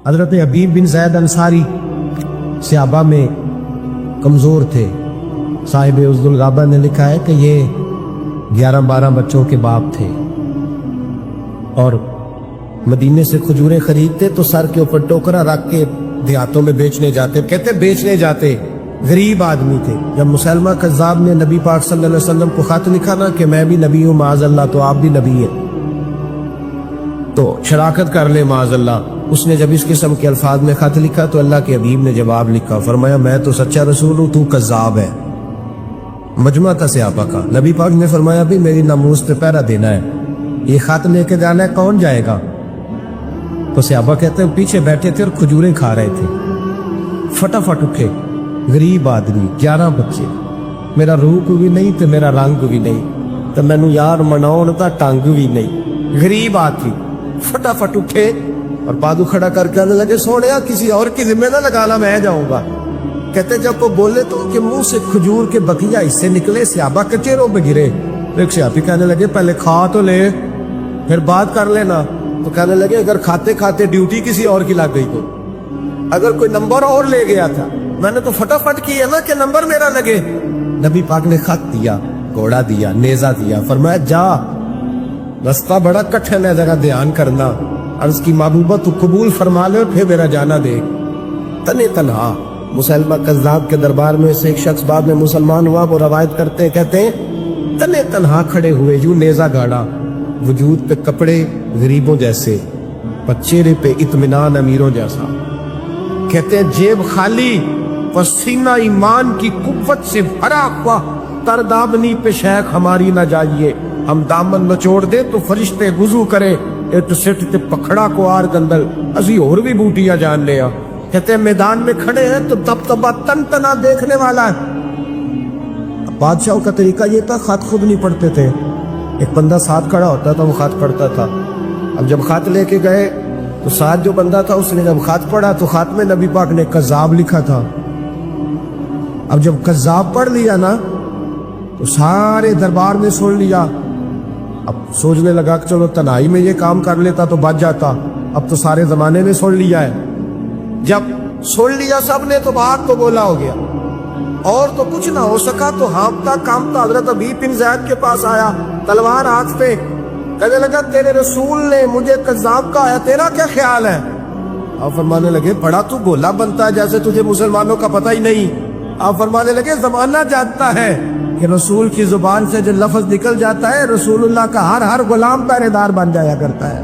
حضرت حبیب بن زید انصاری صحابہ میں کمزور تھے. صاحب عزد الغابہ نے لکھا ہے کہ یہ 11-12 بچوں کے باپ تھے اور مدینے سے کھجوریں خریدتے تو سر کے اوپر ٹوکرا رکھ کے دیہاتوں میں بیچنے جاتے. کہتے بیچنے جاتے، غریب آدمی تھے. جب مسلمہ کذاب نے نبی پاک صلی اللہ علیہ وسلم کو خط لکھا نا کہ میں بھی نبی ہوں معاذ اللہ، تو آپ بھی نبی ہیں تو شراکت کر لے معاذ اللہ. اس نے جب اس قسم کے الفاظ میں خط لکھا تو اللہ کے حبیب نے جواب لکھا، فرمایا میں تو سچا رسول ہوں، تو کذاب ہے. مجمع تھا صحابہ کا. نبی پاک نے فرمایا بھی میری ناموس پہ پہرا دینا ہے، یہ خط لے کے جانا ہے، کون جائے گا؟ تو صحابہ کہتے ہیں پیچھے بیٹھے تھے اور کھجوریں کھا رہے تھے. فٹافٹ اٹھے، غریب آدمی، 11 بچے، میرا روپ بھی نہیں تو میرا رنگ بھی نہیں تو مینو یار مناؤ تا ٹنگ بھی نہیں. غریب آدمی فٹافٹ اٹھے اور بادو کھڑا کر کے کہنے لگے سونیا کسی اور کی ذمہ نہ لگانا، میں جاؤں گا. کہتے جب وہ بولے تو ان کے منہ سے کھجور کے بقیہ حصے نکلے، صحابہ کے چہروں پہ گرے. ایک صحابی کہنے لگے پہلے کھا تو لے پھر بات کر لینا. تو کہنے لگے اگر کھاتے کھاتے ڈیوٹی کسی اور کی لگ گئی تو، اگر کوئی نمبر اور لے گیا تھا، میں نے تو فٹافٹ کی ہے نا کہ نمبر میرا لگے. نبی پاک نے خط دیا، گھوڑا دیا، نیزہ دیا، فرمایا جا، رستہ بڑا کٹھن ہے، ذرا دھیان کرنا. عرض کی محبوبہ تو قبول فرما لے پھر میرا جانا دے. تنے تنہا مسلمہ کذاب کے دربار میں سے ایک شخص بعد میں مسلمان ہوا، وہ روایت کرتے کہتے ہیں تنے تنہا کھڑے ہوئے، یوں نیزہ گاڑا، وجود پہ کپڑے غریبوں جیسے، پر چہرے پہ اطمینان امیروں جیسا. کہتے ہیں جیب خالی پسینہ ایمان کی قوت سے بھرا ہوا، تردابنی پہ شیخ ہماری نہ جائیے، ہم دامن نچوڑ دے تو فرشتے وضو کرے، ایٹ سٹ تے پکھڑا کو آر گندل اسی اور بھی بوٹیاں جان لیا. کہتے ہیں میدان میں کھڑے ہیں تو تب تبا تن تنا دیکھنے والا ہے. بادشاہوں کا طریقہ یہ تھا خط خود نہیں پڑھتے تھے، ایک بندہ ساتھ کھڑا ہوتا تھا وہ خط پڑھتا تھا. اب جب خط لے کے گئے تو ساتھ جو بندہ تھا اس نے جب خط پڑھا تو خط میں نبی پاک نے کذاب لکھا تھا. اب جب کذاب پڑھ لیا نا تو سارے دربار نے سن لیا. اب سوچنے لگا کہ چلو تنہائی میں یہ کام کر لیتا تو بچ جاتا، اب تو سارے زمانے نے سن لیا ہے. جب سن لیا سب نے تو بات تو بولا ہو گیا اور تو کچھ نہ ہو سکا. تو ہانپتا کامتا حضرت حبیب بن زید کے پاس آیا، تلوار ہاتھ پہ، کہنے لگا تیرے رسول نے مجھے کذاب کہا ہے، تیرا کیا خیال ہے؟ آپ فرمانے لگے بڑا تو بولا بنتا ہے جیسے تجھے مسلمانوں کا پتہ ہی نہیں. آپ فرمانے لگے زمانہ جانتا ہے کہ رسول کی زبان سے جو لفظ نکل جاتا ہے رسول اللہ کا ہر غلام پہرے دار بن جایا کرتا ہے.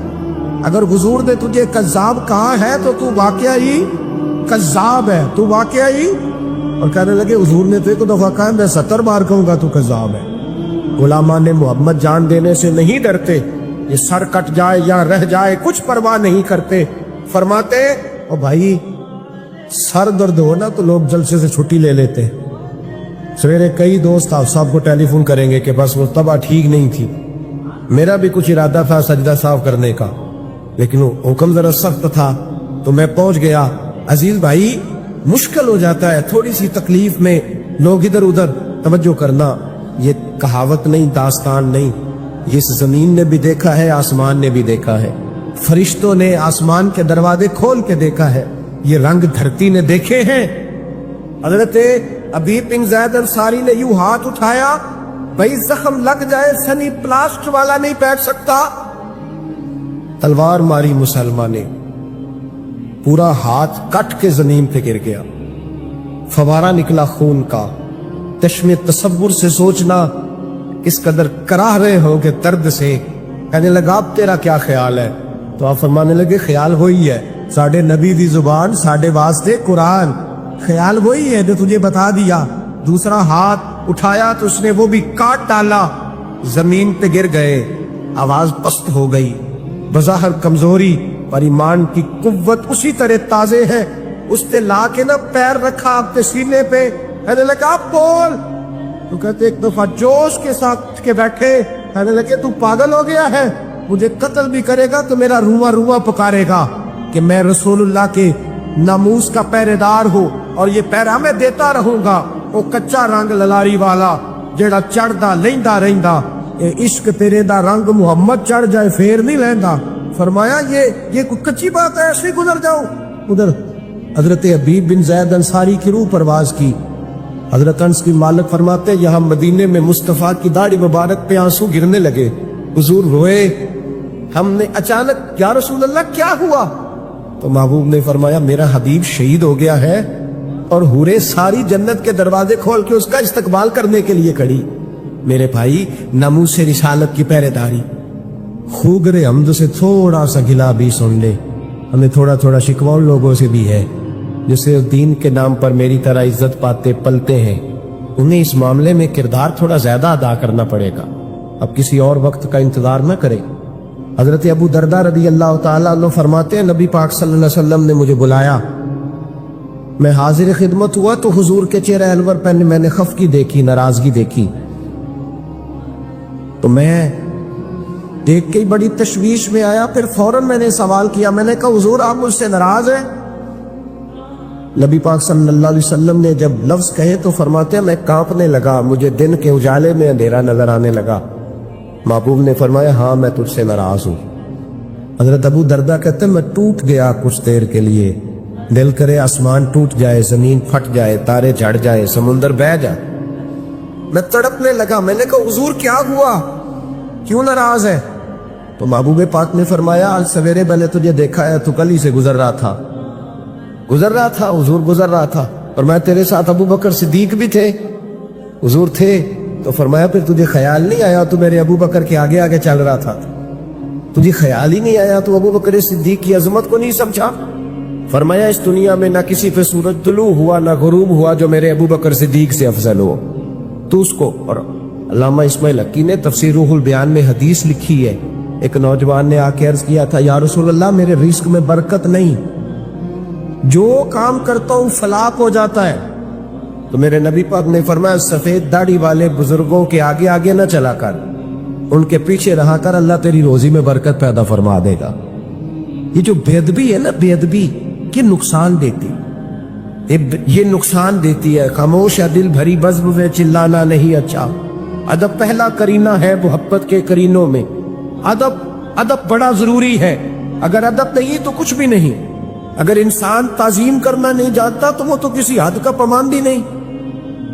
اگر حضور نے تجھے کذاب کہا ہے تو تو واقعہ ہی کذاب ہے، تو واقعہ ہی. اور کہنے لگے حضور نے تو ایک دفعہ کہا میں 70 بار کہوں گا تو کذاب ہے. غلامان محمد جان دینے سے نہیں ڈرتے، یہ سر کٹ جائے یا رہ جائے کچھ پرواہ نہیں کرتے. فرماتے او بھائی سر درد ہو نا تو لوگ جلسے سے چھٹی لے لیتے. سویرے کئی دوست آپ صاحب کو ٹیلی فون کریں گے کہ بس وہ طبع ٹھیک نہیں تھی. میرا بھی کچھ ارادہ تھا سجدہ صاف کرنے کا لیکن حکم ذرا سخت تھا تو میں پہنچ گیا. عزیز بھائی مشکل ہو جاتا ہے تھوڑی سی تکلیف میں لوگ ادھر ادھر توجہ کرنا. یہ کہاوت نہیں، داستان نہیں، یہ اس زمین نے بھی دیکھا ہے، آسمان نے بھی دیکھا ہے، فرشتوں نے آسمان کے دروازے کھول کے دیکھا ہے، یہ رنگ دھرتی نے دیکھے ہیں. حضرت حبیب بن زید انصاری نے یوں ہاتھ اٹھایا، بھائی زخم لگ جائے سنی پلاسٹ والا نہیں بیٹھ سکتا. تلوار ماری مسلمہ نے، پورا ہاتھ کٹ کے زمین پہ گر گیا، فوارہ نکلا خون کا. چشم تصور سے سوچنا اس قدر کراہ رہے ہو کہ درد سے. کہنے لگا اب تیرا کیا خیال ہے؟ تو آپ فرمانے لگے خیال وہی ہے، ساڑھے نبی دی زبان ساڑھے واسطے قرآن، خیال وہی ہے جو تجھے بتا دیا. دوسرا ہاتھ اٹھایا تو اس نے وہ بھی کاٹ ڈالا، زمین پہ گر گئے، آواز پست ہو گئی. بظاہر کمزوری پر ایمان کی قوت اسی طرح تازے ہے. اس نے لا کے نہ پیر رکھا اپنے سینے پہ، کہنے لگا بول. تو کہتے ایک دفعہ جوش کے ساتھ کے بیٹھے، کہنے لگے تو پاگل ہو گیا ہے، مجھے قتل بھی کرے گا تو میرا رواں رواں پکارے گا کہ میں رسول اللہ کے ناموس کا پہرے دار ہوں اور یہ پہرا میں دیتا رہوں گا. وہ کچا رنگ للاری والا جیڑا چڑھدا لیندا رہندا، اے عشق تیرے دا رنگ محمد چڑھ جائے پھر نہیں لیندا. فرمایا یہ کوئی کچی بات ہے، ایسے گزر جاؤ. ادھر حضرت حبیب بن زید انصاری کی روح پرواز کی. حضرت انس کی مالک فرماتے یہاں مدینے میں مصطفیٰ کی داڑھی مبارک پہ آنسو گرنے لگے. حضور روئے. ہم نے اچانک یا رسول اللہ کیا ہوا؟ تو محبوب نے فرمایا میرا حبیب شہید ہو گیا ہے اور حوریں ساری جنت کے دروازے کھول کے اس کا استقبال کرنے کے لیے کھڑی. میرے بھائی ناموس رسالت کی پہرے داری. خوگر حمد سے تھوڑا سا گلا بھی سن لے. ہمیں تھوڑا تھوڑا شکوہ ان لوگوں سے بھی ہے جسے دین کے نام پر میری طرح عزت پاتے پلتے ہیں. انہیں اس معاملے میں کردار تھوڑا زیادہ ادا کرنا پڑے گا. اب کسی اور وقت کا انتظار نہ کریں. حضرت ابو درداء رضی اللہ تعالیٰ عنہ فرماتے ہیں نبی پاک صلی اللہ علیہ وسلم نے مجھے بلایا. میں حاضر خدمت ہوا تو حضور کے چہرہ انور پر میں نے خفگی دیکھی, ناراضگی دیکھی. تو میں دیکھ کے ہی بڑی تشویش میں آیا. پھر فوراً میں نے سوال کیا. میں نے کہا حضور آپ مجھ سے ناراض ہیں؟ نبی پاک صلی اللہ علیہ وسلم نے جب لفظ کہے تو فرماتے ہیں میں کانپنے لگا. مجھے دن کے اجالے میں اندھیرا نظر آنے لگا. محبوب نے فرمایا ہاں میں تجھ سے ناراض ہوں. حضرت ابو درداء کہتے ہیں میں ٹوٹ گیا کچھ دیر کے لیے. دل کرے آسمان ٹوٹ جائے, زمین پھٹ جائے, تارے جھڑ جائے, سمندر بہہ جائے. میں تڑپنے لگا. میں نے کہا حضور کیا ہوا, کیوں ناراض ہے؟ تو محبوب پاک نے فرمایا آج سویرے میں نے تجھے دیکھا ہے تو گلی سے گزر رہا تھا حضور گزر رہا تھا. اور میں تیرے ساتھ ابو بکر صدیق بھی تھے. حضور تھے. تو فرمایا پھر تجھے خیال نہیں آیا تو میرے ابو بکر کے آگے آگے چل رہا تھا, تجھے خیال ہی نہیں آیا تو ابو بکر صدیق کی عظمت کو نہیں سمجھا؟ فرمایا اس دنیا میں نہ کسی پہ سورج طلوع ہوا نہ غروب ہوا جو میرے ابو بکر صدیق سے افضل ہو. تو اس کو. اور علامہ اسماعیل حقی نے تفسیر روح البیان میں حدیث لکھی ہے. ایک نوجوان نے آ کے عرض کیا تھا یا رسول اللہ میرے رزق میں برکت نہیں, جو کام کرتا ہوں فلاح ہو جاتا ہے. تو میرے نبی پاک نے فرمایا سفید داڑھی والے بزرگوں کے آگے آگے نہ چلا کر, ان کے پیچھے رہا کر, اللہ تیری روزی میں برکت پیدا فرما دے گا. یہ جو بے ادبی ہے نا, بے ادبی یہ نقصان دیتی, یہ نقصان دیتی ہے. خاموش ہے دل بھری بزم میں چلانا نہیں اچھا. ادب پہلا کرینہ ہے محبت کے کرینوں میں. ادب بڑا ضروری ہے. اگر ادب نہیں تو کچھ بھی نہیں. اگر انسان تعظیم کرنا نہیں جانتا تو وہ تو کسی حد کا پابند ہی نہیں,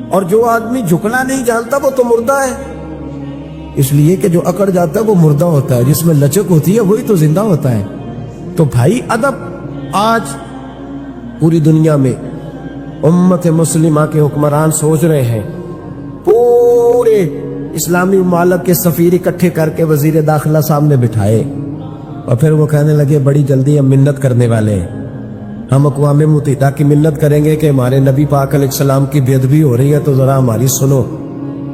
اور جو آدمی جھکنا نہیں جانتا وہ تو مردہ ہے. اس لیے کہ جو اکڑ جاتا ہے وہ مردہ ہوتا ہے, جس میں لچک ہوتی ہے وہی تو زندہ ہوتا ہے. تو بھائی ادب. آج پوری دنیا میں امت مسلمہ کے حکمران سوچ رہے ہیں پورے اسلامی ممالک کے سفیر اکٹھے کر کے وزیر داخلہ سامنے بٹھائے, اور پھر وہ کہنے لگے بڑی جلدی ہم منت کرنے والے ہیں, ہم اقوام متحدہ کی منت کریں گے کہ ہمارے نبی پاک علیہ السلام کی بے ادبی ہو رہی ہے تو ذرا ہماری سنو.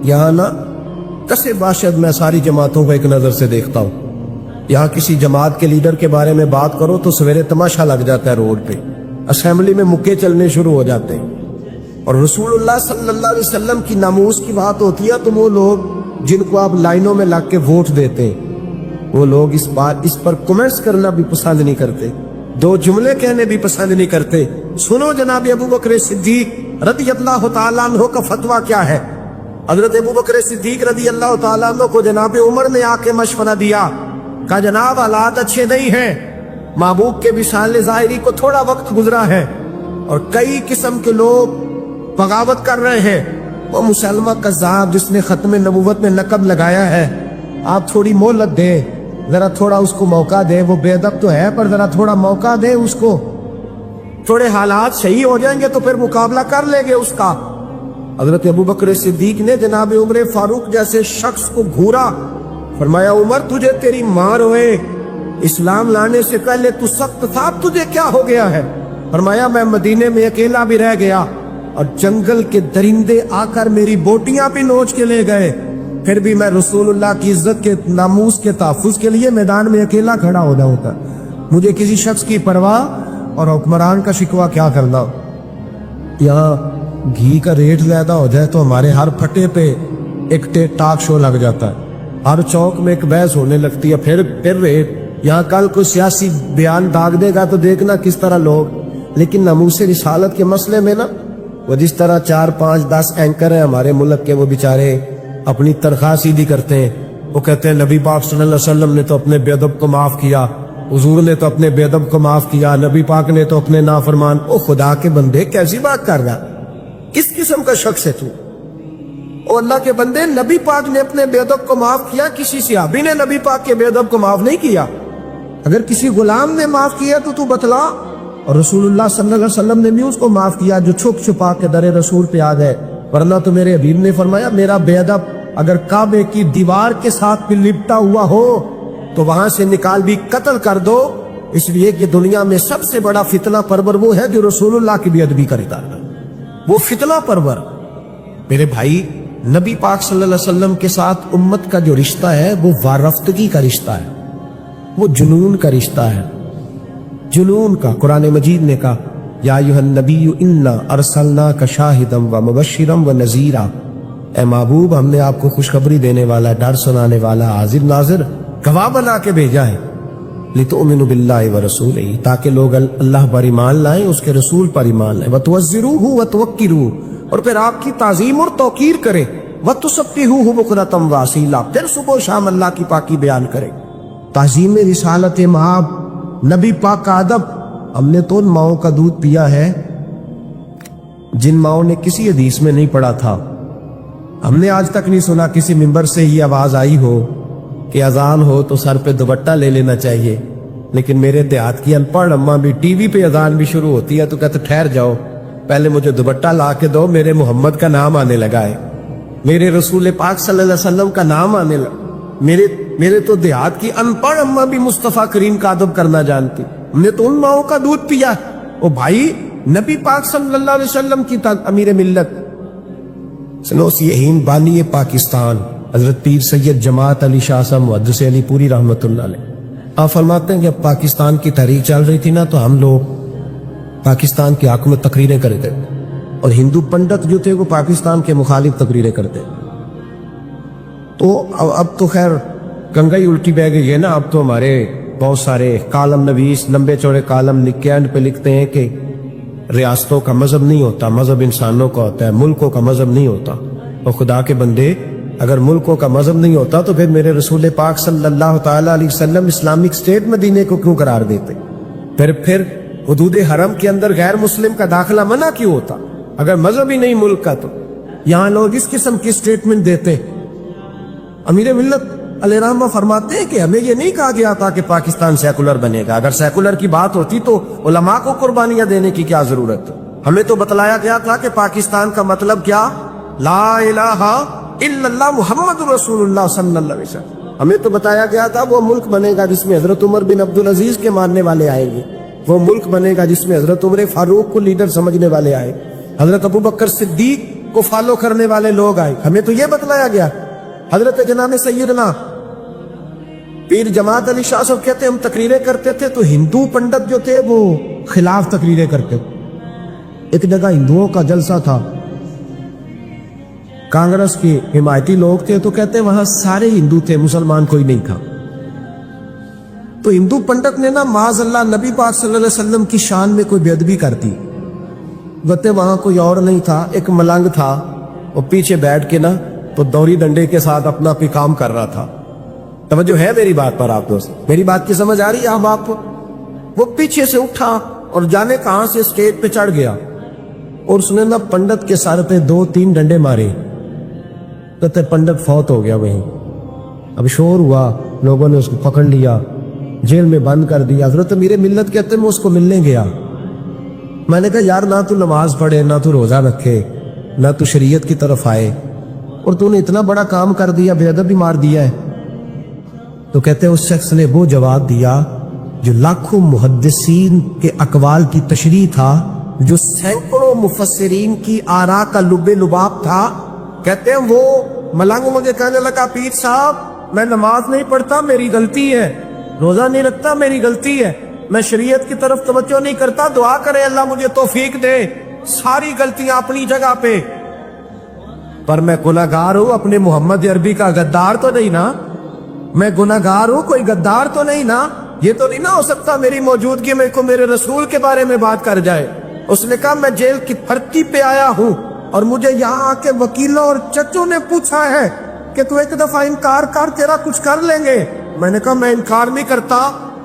یہاں نا کسے باشد میں ساری جماعتوں کو ایک نظر سے دیکھتا ہوں. یہاں کسی جماعت کے لیڈر کے بارے میں بات کرو تو سویرے تماشا لگ جاتا ہے روڈ پہ, اسمبلی میں مکے چلنے شروع ہو جاتے ہیں. اور رسول اللہ صلی اللہ علیہ وسلم کی ناموس کی بات ہوتی ہے تو وہ لوگ جن کو آپ لائنوں میں لگ کے ووٹ دیتے ہیں وہ لوگ اس پر کمنٹس کرنا بھی پسند نہیں کرتے, دو جملے کہنے بھی پسند نہیں کرتے. سنو جناب ابو بکر صدیق رضی اللہ تعالیٰ عنہ کا فتویٰ کیا ہے. حضرت ابو بکر صدیق رضی اللہ تعالیٰ عنہ کو جناب عمر نے آ کے مشورہ دیا, کہا جناب حالات اچھے نہیں ہیں, محبوب کے وصال ظاہری کو تھوڑا وقت گزرا ہے اور کئی قسم کے لوگ بغاوت کر رہے ہیں. وہ مسلمہ کذاب جس نے ختم نبوت میں لقب لگایا ہے, آپ تھوڑی مہلت دے, ذرا تھوڑا اس کو موقع دے. وہ بے ادب تو ہے پر ذرا تھوڑا موقع دے اس کو, تھوڑے حالات صحیح ہو جائیں گے تو پھر مقابلہ کر لیں گے اس کا. حضرت ابو بکر صدیق نے جناب عمر فاروق جیسے شخص کو گھورا, فرمایا عمر تجھے تیری ماں روئے, اسلام لانے سے پہلے تو سخت تھا, اب تجھے کیا ہو گیا ہے؟ فرمایا میں مدینے میں اکیلا بھی رہ گیا اور جنگل کے درندے آ کر میری بوٹیاں بھی نوچ کے لے گئے, پھر بھی میں رسول اللہ کی عزت کے ناموس کے تحفظ کے لیے میدان میں اکیلا کھڑا ہو جاؤں گا. مجھے کسی شخص کی پرواہ اور حکمران کا شکوہ کیا کرنا. یہاں گھی کا ریٹ زیادہ ہو جائے تو ہمارے ہر پھٹے پہ ایک ٹاک شو لگ جاتا ہے, ہر چوک میں ایک بحث ہونے لگتی ہے, پھر ریٹ. یہاں کل کوئی سیاسی بیان داغ دے گا تو دیکھنا کس طرح لوگ. لیکن ناموس رسالت کے مسئلے میں نا وہ جس طرح 4 5 10 اینکر ہیں ہمارے ملک کے, وہ بیچارے اپنی تنخواہ سیدھی کرتے ہیں. وہ کہتے ہیں نبی پاک صلی اللہ علیہ وسلم نے تو اپنے بے ادب کو معاف کیا, حضور نے تو اپنے بے ادب کو معاف کیا, نبی پاک نے تو اپنے نافرمان. او خدا کے بندے کیسی بات کر رہا, کس قسم کا شخص ہے تو؟ او اللہ کے بندے, نبی پاک نے اپنے بے ادب کو معاف کیا, کسی صحابی نے نبی پاک کے بے ادب کو معاف نہیں کیا. اگر کسی غلام نے معاف کیا تو بتلا. اور رسول اللہ صلی اللہ علیہ وسلم نے بھی اس کو معاف کیا جو چھپ چھپا کے در رسول پہ آ گئے. ورنہ تو میرے حبیب نے فرمایا میرا بے ادب اگر کعبے کی دیوار کے ساتھ بھی لپٹا ہوا ہو تو وہاں سے نکال بھی قتل کر دو, اس لیے کہ دنیا میں سب سے بڑا فتنہ پرور وہ ہے جو رسول اللہ کی بے ادبی کرتا ہے. وہ فتنہ پرور. میرے بھائی, نبی پاک صلی اللہ علیہ وسلم کے ساتھ امت کا جو رشتہ ہے وہ وارفتگی کا رشتہ ہے, وہ جنون کا رشتہ ہے, جنون کا. قرآن مجید نے کہا یا ایھا النبی انا ارسلناک شاہدا ومبشرا ونذیرا, اے محبوب ہم نے آپ کو خوشخبری دینے والا, ڈر سنانے والا, حاضر ناظر, گواہ بنا کے بھیجا ہے. لتؤمنوا باللہ ورسولہ, تاکہ لوگ اللہ پر ایمان لائیں, اس کے رسول پر ایمان لائیں. وتعزروہ وتوقروہ, اور پھر آپ کی تعظیم اور توقیر کریں. وتسبحوہ بکرۃ واصیلا, پھر صبح و شام اللہ کی پاکی بیان کریں. تعظیم رسالت مآب, نبی پاک کا ادب. ہم نے تو ان ماؤں کا دودھ پیا ہے جن ماؤں نے کسی حدیث میں نہیں پڑھا تھا. ہم نے آج تک نہیں سنا کسی ممبر سے یہ آواز آئی ہو کہ اذان ہو تو سر پہ دوپٹہ لے لینا چاہیے. لیکن میرے دیہات کی ان پڑھ اماں بھی ٹی وی پہ اذان بھی شروع ہوتی ہے تو کہتے ٹھہر جاؤ, پہلے مجھے دوپٹہ لا کے دو, میرے محمد کا نام آنے لگا ہے, میرے رسول پاک صلی اللہ علیہ وسلم کا نام آنے لگا. میرے تو دیہات کی ان پڑھ اماں بھی مصطفیٰ کریم کا ادب کرنا جانتی. ہم نے تو ان ماؤں کا دودھ پیا. او بھائی, نبی پاک صلی اللہ علیہ وسلم کی امیر ملت سنوسیہین بانی پاکستان حضرت پیر سید جماعت علی شاہ صاحب محدث علی پوری رحمۃ اللہ علیہ, آپ فرماتے ہیں کہ اب پاکستان کی تحریک چل رہی تھی نا تو ہم لوگ پاکستان کے حق میں تقریریں کرتے, اور ہندو پنڈت جو تھے وہ پاکستان کے مخالف تقریریں کرتے. تو اب تو خیر گنگا ہی الٹی بہ گئی ہے نا. اب تو ہمارے بہت سارے کالم نویس لمبے چوڑے کالم لکھ کے اینڈ پہ لکھتے ہیں کہ ریاستوں کا مذہب نہیں ہوتا, مذہب انسانوں کا ہوتا ہے, ملکوں کا مذہب نہیں ہوتا. اور خدا کے بندے, اگر ملکوں کا مذہب نہیں ہوتا تو پھر میرے رسول پاک صلی اللہ تعالیٰ علیہ وسلم اسلامک اسٹیٹ مدینے کو کیوں قرار دیتے؟ پھر حدود حرم کے اندر غیر مسلم کا داخلہ منع کیوں ہوتا اگر مذہب ہی نہیں ملک کا؟ تو یہاں لوگ اس قسم کی اسٹیٹمنٹ دیتے. امیر ملت علیہ رحمہ فرماتے ہیں کہ ہمیں یہ نہیں کہا گیا تھا کہ پاکستان سیکولر بنے گا. اگر سیکولر کی بات ہوتی تو علماء کو قربانیاں دینے کی کیا ضرورت؟ ہمیں تو بتلایا گیا تھا کہ پاکستان کا مطلب کیا, لا الہ الا اللہ محمد رسول اللہ صلی اللہ علیہ وسلم. ہمیں تو بتایا گیا تھا وہ ملک بنے گا جس میں حضرت عمر بن عبدالعزیز کے ماننے والے آئیں گے, وہ ملک بنے گا جس میں حضرت عمر فاروق کو لیڈر سمجھنے والے آئے, حضرت ابو بکر صدیق کو فالو کرنے والے لوگ آئے. ہمیں تو یہ بتلایا گیا. حضرت جناب سیدنا پیر جماعت علی شاہ صاحب کہتے ہم تقریریں کرتے تھے تو ہندو پنڈت جو تھے وہ خلاف تقریریں کرتے. ایک جگہ ہندوؤں کا جلسہ تھا, کانگریس کے حمایتی لوگ تھے, تو کہتے وہاں سارے ہندو تھے, مسلمان کوئی نہیں تھا. تو ہندو پنڈت نے نا معاذ اللہ نبی پاک صلی اللہ علیہ وسلم کی شان میں کوئی بے ادبی کر دی. کہتے وہاں کوئی اور نہیں تھا, ایک ملنگ تھا, وہ پیچھے بیٹھ کے نا تو دوری ڈنڈے کے ساتھ اپنا بھی کام کر رہا تھا. توجہ ہے میری بات پر آپ دوست؟ میری بات کی سمجھ آ رہی ہے اب آپ کو؟ وہ پیچھے سے اٹھا اور جانے کہاں سے اسٹیج پہ چڑھ گیا, اور اس نے نا پنڈت کے سر پہ 2-3 ڈنڈے مارے. کہتے پنڈت فوت ہو گیا وہیں. اب شور ہوا, لوگوں نے اس کو پکڑ لیا, جیل میں بند کر دیا. حضرت امیر ملت کہتے میں اس کو ملنے گیا. میں نے کہا یار نہ تو نماز پڑھے, نہ تو روزہ رکھے, نہ تو شریعت کی طرف آئے, اور تو نے اتنا بڑا کام کر دیا, بے ادب بھی مار دیا ہے. تو کہتے اس شخص نے وہ جواب دیا جو لاکھوں محدثین کے اقوال کی تشریح تھا, جو سینکڑوں مفسرین کی آراء کا لب لباب تھا. کہتے ہیں وہ ملنگ مجھے کہنے لگا پیر صاحب میں نماز نہیں پڑھتا میری غلطی ہے, روزہ نہیں رکھتا میری غلطی ہے, میں شریعت کی طرف توجہ نہیں کرتا, دعا کرے اللہ مجھے توفیق دے, ساری غلطیاں اپنی جگہ پہ, پر میں گناہگار ہوں, اپنے محمد عربی کا غدار تو نہیں نا, میں گناہگار ہوں, کوئی غدار تو نہیں نا. یہ تو نہیں نہ ہو سکتا میری موجودگی میں کو میرے رسول کے بارے میں بات کر جائے. اس نے کہا میں جیل کی بھرتی پہ آیا ہوں اور مجھے یہاں آ کے وکیلوں اور ججوں نے پوچھا ہے کہ تو ایک دفعہ انکار کر, تیرا کچھ کر لیں گے. میں نے کہا میں انکار نہیں کرتا,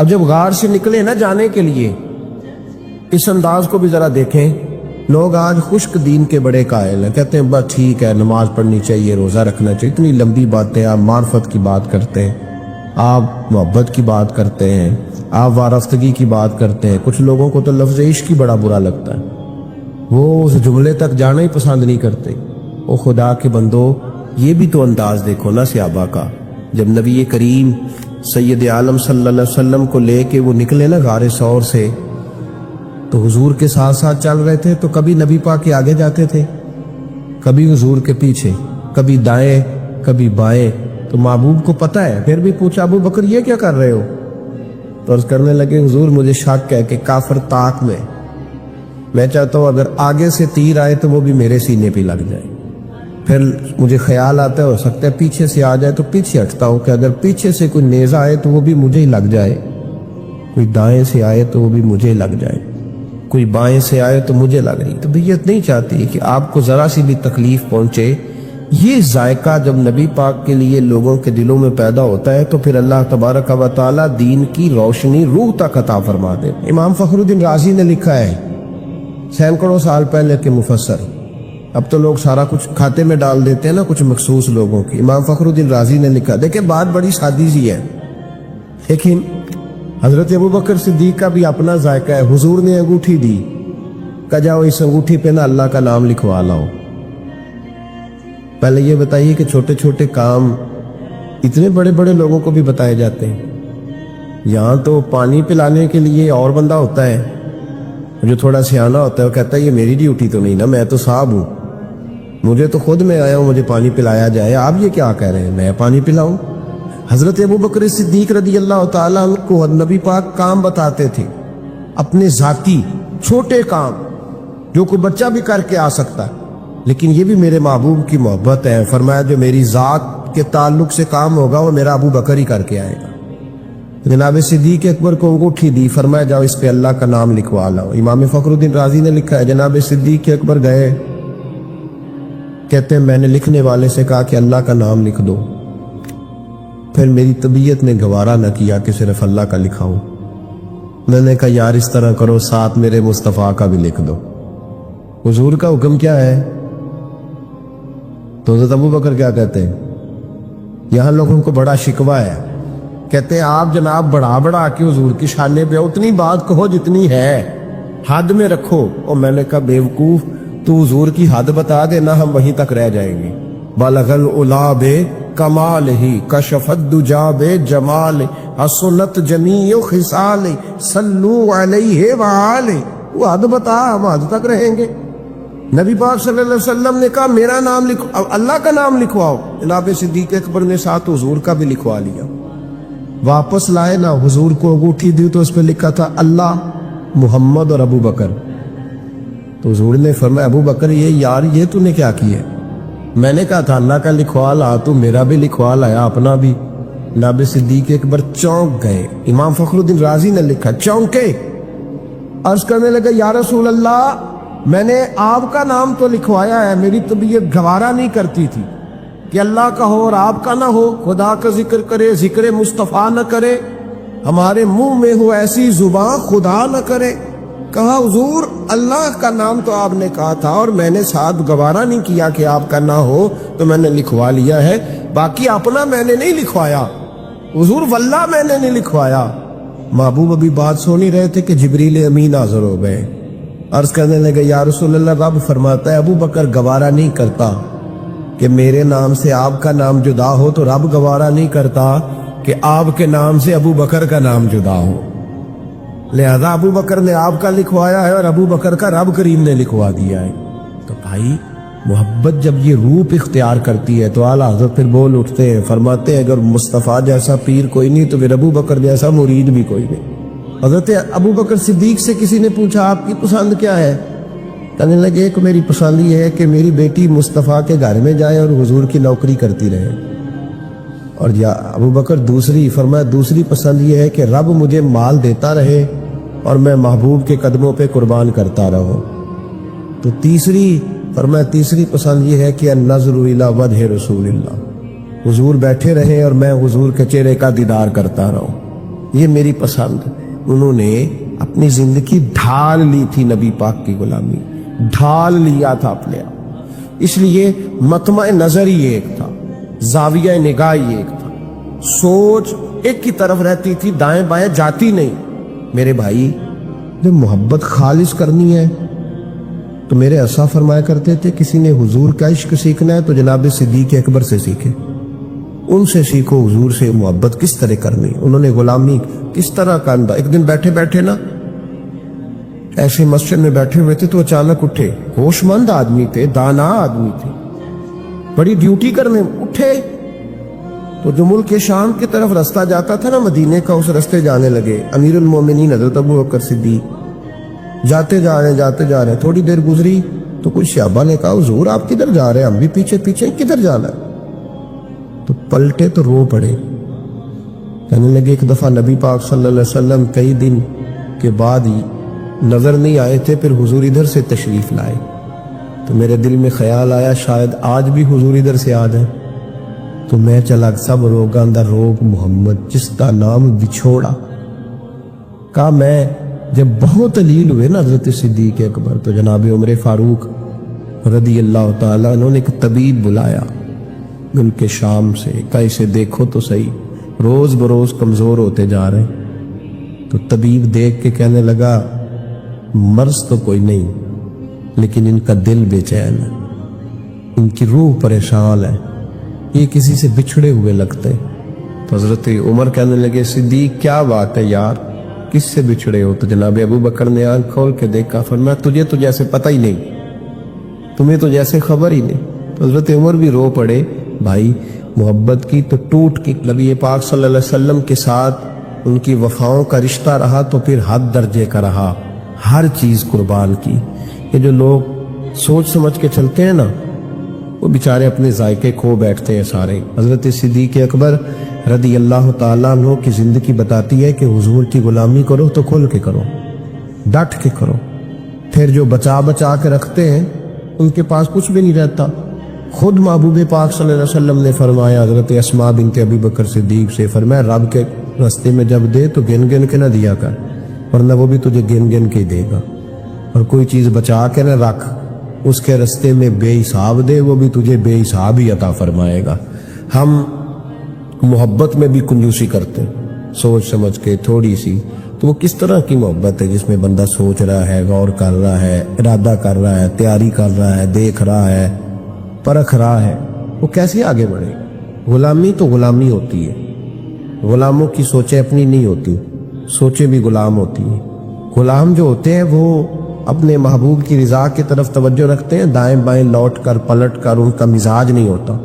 اب جب غار سے نکلے نا جانے کے لیے، اس انداز کو بھی ذرا دیکھیں. لوگ آج خشک دین کے بڑے قائل ہیں، کہتے ہیں بس ٹھیک ہے نماز پڑھنی چاہیے، روزہ رکھنا چاہیے. اتنی لمبی باتیں، آپ معرفت کی بات کرتے ہیں، آپ محبت کی بات کرتے ہیں، آپ وارفتگی کی بات کرتے ہیں. کچھ لوگوں کو تو لفظ عشق ہی بڑا برا لگتا ہے، وہ اس جملے تک جانا ہی پسند نہیں کرتے. او خدا کے بندو، یہ بھی تو انداز دیکھو نا صحابہ کا. جب نبی کریم سید عالم صلی اللہ علیہ وسلم کو لے کے وہ نکلے نا غار ثور سے، تو حضور کے ساتھ ساتھ چل رہے تھے. تو کبھی نبی پاک کے آگے جاتے تھے، کبھی حضور کے پیچھے، کبھی دائیں کبھی بائیں. تو محبوب کو پتہ ہے، پھر بھی پوچھا ابو بکر یہ کیا کر رہے ہو؟ تو عرض کرنے لگے حضور مجھے شک ہے کہ کافر طاق میں چاہتا ہوں اگر آگے سے تیر آئے تو وہ بھی میرے سینے پہ لگ جائے. پھر مجھے خیال آتا ہے ہو سکتا ہے پیچھے سے آ جائے، تو پیچھے ہٹتا ہوں کہ اگر پیچھے سے کوئی نیزہ آئے تو وہ بھی مجھے ہی لگ جائے، کوئی دائیں سے آئے تو وہ بھی مجھے لگ جائے، کوئی بائیں سے آئے تو مجھے لگ رہی. تو طبیعت نہیں چاہتی کہ آپ کو ذرا سی بھی تکلیف پہنچے. یہ ذائقہ جب نبی پاک کے لیے لوگوں کے دلوں میں پیدا ہوتا ہے تو پھر اللہ تبارک و تعالی دین کی روشنی روح تک عطا فرما دے. امام فخر الدین رازی نے لکھا ہے، سینکڑوں سال پہلے کے مفسر، اب تو لوگ سارا کچھ کھاتے میں ڈال دیتے ہیں نا کچھ مخصوص لوگوں کی. امام فخر الدین رازی نے لکھا، دیکھیں بات بڑی سادی سی ہے، لیکن حضرت ابوبکر صدیق کا بھی اپنا ذائقہ ہے. حضور نے انگوٹھی دی، کہا جاؤ اس انگوٹھی پہ نا اللہ کا نام لکھوا لاؤ. پہلے یہ بتائیے کہ چھوٹے چھوٹے کام اتنے بڑے بڑے لوگوں کو بھی بتائے جاتے ہیں. یہاں تو پانی پلانے کے لیے اور بندہ ہوتا ہے جو تھوڑا سیانہ ہوتا ہے، وہ کہتا ہے یہ میری ڈیوٹی تو نہیں نا، میں تو صاحب ہوں، مجھے تو خود میں آیا ہوں مجھے پانی پلایا جائے، آپ یہ کیا کہہ رہے ہیں میں پانی پلاؤں؟ حضرت ابوبکر صدیق رضی اللہ تعالیٰ عنہ کو نبی پاک کام بتاتے تھے، اپنے ذاتی چھوٹے کام جو کوئی بچہ بھی کر کے آ سکتا ہے، لیکن یہ بھی میرے محبوب کی محبت ہے. فرمایا جو میری ذات کے تعلق سے کام ہوگا وہ میرا ابو بکر ہی کر کے آئے گا. جناب صدیق اکبر کو انگوٹھی دی، فرمایا جاؤ اس پہ اللہ کا نام لکھوا لاؤ. امام فخر الدین رازی نے لکھا ہے جناب صدیق اکبر گئے، کہتے ہیں میں نے لکھنے والے سے کہا کہ اللہ کا نام لکھ دو. پھر میری طبیعت نے گوارا نہ کیا کہ صرف اللہ کا لکھاؤں. میں نے کہا یار اس طرح کرو ساتھ میرے مصطفیٰ کا بھی لکھ دو. حضور کا حکم کیا ہے؟ تو حضرت ابو بکر کیا کہتے ہیں؟ یہاں لوگوں کو بڑا شکوہ ہے، کہتے ہیں آپ جناب بڑھا کے حضور کی شانے پہ اتنی بات کہو جتنی ہے، حد میں رکھو. اور میں نے کہا بیوقوف تو حضور کی حد بتا دینا ہم وہیں تک رہ جائیں گے. بالغ العلا بے کمال ہی کشف الدجا بے جمال حسنت جمیع خصال صلو علیہ وآلہ. وہ حد بتا ہم حد تک رہیں گے. نبی پاک صلی اللہ علیہ وسلم نے کہا میرا نام لکھو، اللہ کا نام لکھواؤ. جناب صدیق اکبر نے ساتھ حضور کا بھی لکھوا لیا. واپس لائے نا حضور کو انگوٹھی دی تو اس پہ لکھا تھا اللہ محمد اور ابو بکر. تو حضور نے فرمایا ابو بکر یہ تو نے کیا کیا؟ میں نے کہا تھا اللہ کا لکھوا لا، تو میرا بھی لکھوا لایا اپنا بھی. جناب صدیق اکبر چونک گئے. امام فخر الدین رازی نے لکھا چونکے، عرض کرنے لگا یا رسول اللہ میں نے آپ کا نام تو لکھوایا ہے، میری طبیعت گوارا نہیں کرتی تھی کہ اللہ کا ہو اور آپ کا نہ ہو، خدا کا ذکر کرے ذکر مصطفیٰ نہ کرے، ہمارے منہ میں ہو ایسی زبان خدا نہ کرے. کہا حضور اللہ کا نام تو آپ نے کہا تھا اور میں نے ساتھ گوارا نہیں کیا کہ آپ کا نہ ہو تو میں نے لکھوا لیا ہے، باقی اپنا میں نے نہیں لکھوایا. حضور واللہ میں نے نہیں لکھوایا. محبوب ابھی بات سن ہی رہے تھے کہ جبریل امین حاضر ہو گئے. عرض کرنے لگے یا رسول اللہ رب فرماتا ہے ابو بکر گوارا نہیں کرتا کہ میرے نام سے آپ کا نام جدا ہو، تو رب گوارا نہیں کرتا کہ آپ کے نام سے ابو بکر کا نام جدا ہو. لہذا ابو بکر نے آپ کا لکھوایا ہے اور ابو بکر کا رب کریم نے لکھوا دیا ہے. تو بھائی محبت جب یہ روپ اختیار کرتی ہے تو اعلیٰ حضرت پھر بول اٹھتے ہیں، فرماتے ہیں اگر مصطفیٰ جیسا پیر کوئی نہیں تو پھر ابو بکر جیسا مرید بھی کوئی نہیں. حضرت ابو بکر صدیق سے کسی نے پوچھا آپ کی پسند کیا ہے؟ کہنے لگے ایک میری پسند یہ ہے کہ میری بیٹی مصطفیٰ کے گھر میں جائے اور حضور کی نوکری کرتی رہے. اور یا ابو بکر دوسری فرمایا دوسری پسند یہ ہے کہ رب مجھے مال دیتا رہے اور میں محبوب کے قدموں پہ قربان کرتا رہوں. تو تیسری فرمایا تیسری پسند یہ ہے کہ النظر الی وجہ رسول اللہ، حضور بیٹھے رہیں اور میں حضور کے چہرے کا دیدار کرتا رہوں. یہ میری پسند ہے۔ انہوں نے اپنی زندگی ڈھال لی تھی نبی پاک کی غلامی، ڈھال لیا تھا اپنے آپ، اس لیے مطمع نظر ہی ایک تھا، زاویہ نگاہ ہی ایک تھا، سوچ ایک کی طرف رہتی تھی، دائیں بائیں جاتی نہیں۔ میرے بھائی جب محبت خالص کرنی ہے تو میرے اسا فرمایا کرتے تھے کسی نے حضور کا عشق سیکھنا ہے تو جناب صدیق اکبر سے سیکھے، ان سے سیکھو حضور سے محبت کس طرح کرنی، انہوں نے غلامی کس طرح کرنا۔ ایک دن بیٹھے بیٹھے نا ایسے مسجد میں بیٹھے ہوئے تھے تو اچانک اٹھے، ہوش مند آدمی تھے، دانا آدمی تھے، بڑی ڈیوٹی کرنے اٹھے تو جو ملک شام کی طرف رستہ جاتا تھا نا مدینے کا، اس رستے جانے لگے۔ امیر المومنین حضرت ابو بکر صدیق جاتے جا رہے ہیں، تھوڑی دیر گزری تو کچھ صحابہ نے کہا حضور آپ کدھر جا رہے ہیں؟ ہم بھی پیچھے پیچھے، کدھر جانا ہے؟ تو پلٹے تو رو پڑے، کہنے لگے ایک دفعہ نبی پاک صلی اللہ علیہ وسلم کئی دن کے بعد ہی نظر نہیں آئے تھے، پھر حضور ادھر سے تشریف لائے تو میرے دل میں خیال آیا شاید آج بھی حضور ادھر سے آ جائیں، تو میں چلا سب روگاں دا روگ محمد جس کا نام بچھوڑا۔ کہا میں جب بہت علیل ہوئے نا حضرت صدیق اکبر تو جناب عمر فاروق رضی اللہ تعالیٰ انہوں نے ایک طبیب بلایا ملک شام سے، کہا اسے دیکھو تو صحیح، روز بروز کمزور ہوتے جا رہے ہیں۔ تو طبیب دیکھ کے کہنے لگا مرض تو کوئی نہیں لیکن ان کا دل بے چین ہے، ان کی روح پریشان ہے، یہ کسی سے بچھڑے ہوئے لگتے۔ تو حضرت عمر کہنے لگے صدیق کیا بات ہے یار، کس سے بچھڑے ہو؟ تو جناب ابو بکر نے آنکھ کھول کے دیکھا، فرمایا تجھے تو جیسے پتہ ہی نہیں، تمہیں تو جیسے خبر ہی نہیں۔ تو حضرت عمر بھی رو پڑے۔ بھائی محبت کی تو ٹوٹ کی نبی پاک صلی اللہ علیہ وسلم کے ساتھ ان کی وفاؤں کا رشتہ رہا تو پھر حد درجے کا رہا، ہر چیز قربان کی۔ یہ جو لوگ سوچ سمجھ کے چلتے ہیں نا وہ بیچارے اپنے ذائقے کھو بیٹھتے ہیں سارے۔ حضرت صدیق اکبر رضی اللہ تعالیٰ عنہ کی زندگی بتاتی ہے کہ حضور کی غلامی کرو تو کھل کے کرو، ڈٹ کے کرو، پھر جو بچا کے رکھتے ہیں ان کے پاس کچھ بھی نہیں رہتا۔ خود محبوب پاک صلی اللہ علیہ وسلم نے فرمایا حضرت اسماء بنت ابی بکر صدیق سے، فرمایا رب کے راستے میں جب دے تو گن گن کے نہ دیا کر ورنہ وہ بھی تجھے گن گن کے دے گا، اور کوئی چیز بچا کے نہ رکھ، اس کے راستے میں بے حساب دے وہ بھی تجھے بے حساب ہی عطا فرمائے گا۔ ہم محبت میں بھی کنجوسی کرتے ہیں، سوچ سمجھ کے تھوڑی سی، تو وہ کس طرح کی محبت ہے جس میں بندہ سوچ رہا ہے، غور کر رہا ہے، ارادہ کر رہا ہے، تیاری کر رہا ہے، دیکھ رہا ہے، پرکھ رہا ہے، وہ کیسے آگے بڑھے؟ غلامی تو غلامی ہوتی ہے، غلاموں کی سوچیں اپنی نہیں ہوتی، سوچیں بھی غلام ہوتی ہیں۔ غلام جو ہوتے ہیں وہ اپنے محبوب کی رضا کی طرف توجہ رکھتے ہیں، دائیں بائیں لوٹ کر پلٹ کر ان کا مزاج نہیں ہوتا۔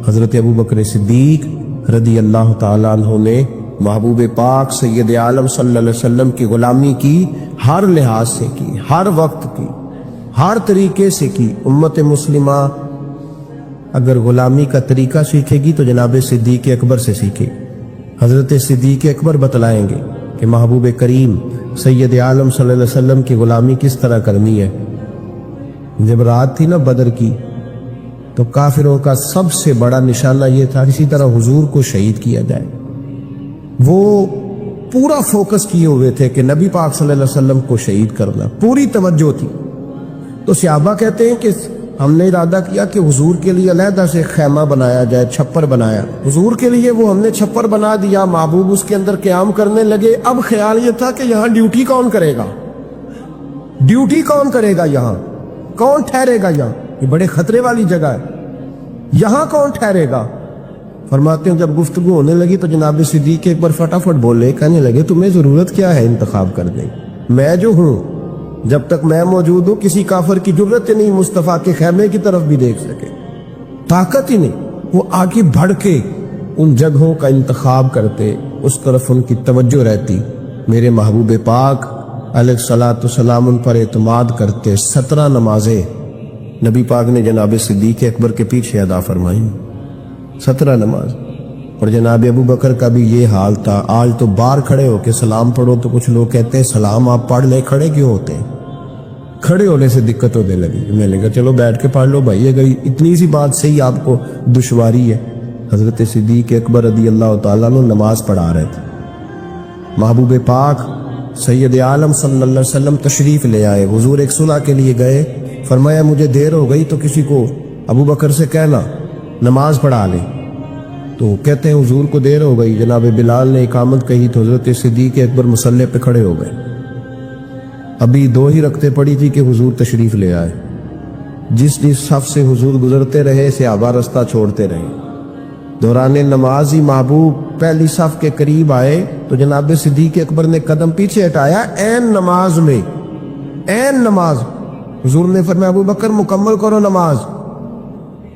حضرت ابو بکر صدیق رضی اللہ تعالیٰ عنہ نے محبوب پاک سید عالم صلی اللہ علیہ وسلم کی غلامی کی، ہر لحاظ سے کی، ہر وقت کی، ہر طریقے سے کی۔ امت مسلمہ اگر غلامی کا طریقہ سیکھے گی تو جناب صدیق اکبر سے سیکھے۔ حضرت صدیق اکبر بتلائیں گے کہ محبوب کریم سید عالم صلی اللہ علیہ وسلم کی غلامی کس طرح کرنی ہے۔ جب رات تھی نا بدر کی تو کافروں کا سب سے بڑا نشانہ یہ تھا اسی طرح حضور کو شہید کیا جائے۔ وہ پورا فوکس کیے ہوئے تھے کہ نبی پاک صلی اللہ علیہ وسلم کو شہید کرنا، پوری توجہ تھی۔ تو صحابہ کہتے ہیں کہ ہم نے ارادہ کیا کہ حضور کے لیے علیحدہ سے خیمہ بنایا جائے، چھپر بنایا حضور کے لیے، وہ ہم نے چھپر بنا دیا، محبوب اس کے اندر قیام کرنے لگے۔ اب خیال یہ تھا کہ یہاں ڈیوٹی کون کرے گا، ڈیوٹی کون کرے گا، یہاں کون ٹھہرے گا، یہاں یہ بڑے خطرے والی جگہ ہے، یہاں کون ٹھہرے گا۔ فرماتے ہیں جب گفتگو ہونے لگی تو جناب صدیق اکبر فٹافٹ بولے، کہنے لگے تمہیں ضرورت کیا ہے انتخاب کر دیں، میں جو ہوں جب تک میں موجود ہوں کسی کافر کی جرت نہیں مصطفیٰ کے خیمے کی طرف بھی دیکھ سکے، طاقت ہی نہیں۔ وہ آگے بڑھ کے ان جگہوں کا انتخاب کرتے، اس طرف ان کی توجہ رہتی، میرے محبوب پاک علیہ الصلوۃ والسلام ان پر اعتماد کرتے۔ 17 نمازیں نبی پاک نے جناب صدیق اکبر کے پیچھے ادا فرمائیں، 17 نماز۔ اور جناب ابو بکر کا بھی یہ حال تھا، آج تو باہر کھڑے ہو کے سلام پڑھو تو کچھ لوگ کہتے ہیں سلام آپ پڑھ لیں، کھڑے کیوں ہوتے ہیں؟ کھڑے ہونے سے دقت ہونے لگی۔ میں نے کہا چلو بیٹھ کے پڑھ لو بھائی، اگر اتنی سی بات صحیح آپ کو دشواری ہے۔ حضرت صدیق اکبر رضی اللہ تعالیٰ عنہ نماز پڑھا رہے تھے، محبوب پاک سید عالم صلی اللہ علیہ وسلم تشریف لے آئے. حضور ایک صلح کے لیے گئے. فرمایا مجھے دیر ہو گئی تو کسی کو ابو بکر سے کہنا نماز پڑھا لے. تو کہتے ہیں حضور کو دیر ہو گئی. جناب بلال نے اقامت کہی تو حضرت صدیق اکبر مصلی پہ کھڑے ہو گئے. ابھی 2 ہی رکعتیں پڑی تھی کہ حضور تشریف لے آئے. جس صف سے حضور گزرتے رہے صحابہ رستہ چھوڑتے رہے. دوران نماز ہی محبوب پہلی صف کے قریب آئے تو جناب صدیق اکبر نے قدم پیچھے ہٹایا. عین نماز میں، عین نماز. حضور نے فرمایا ابو بکر مکمل کرو نماز.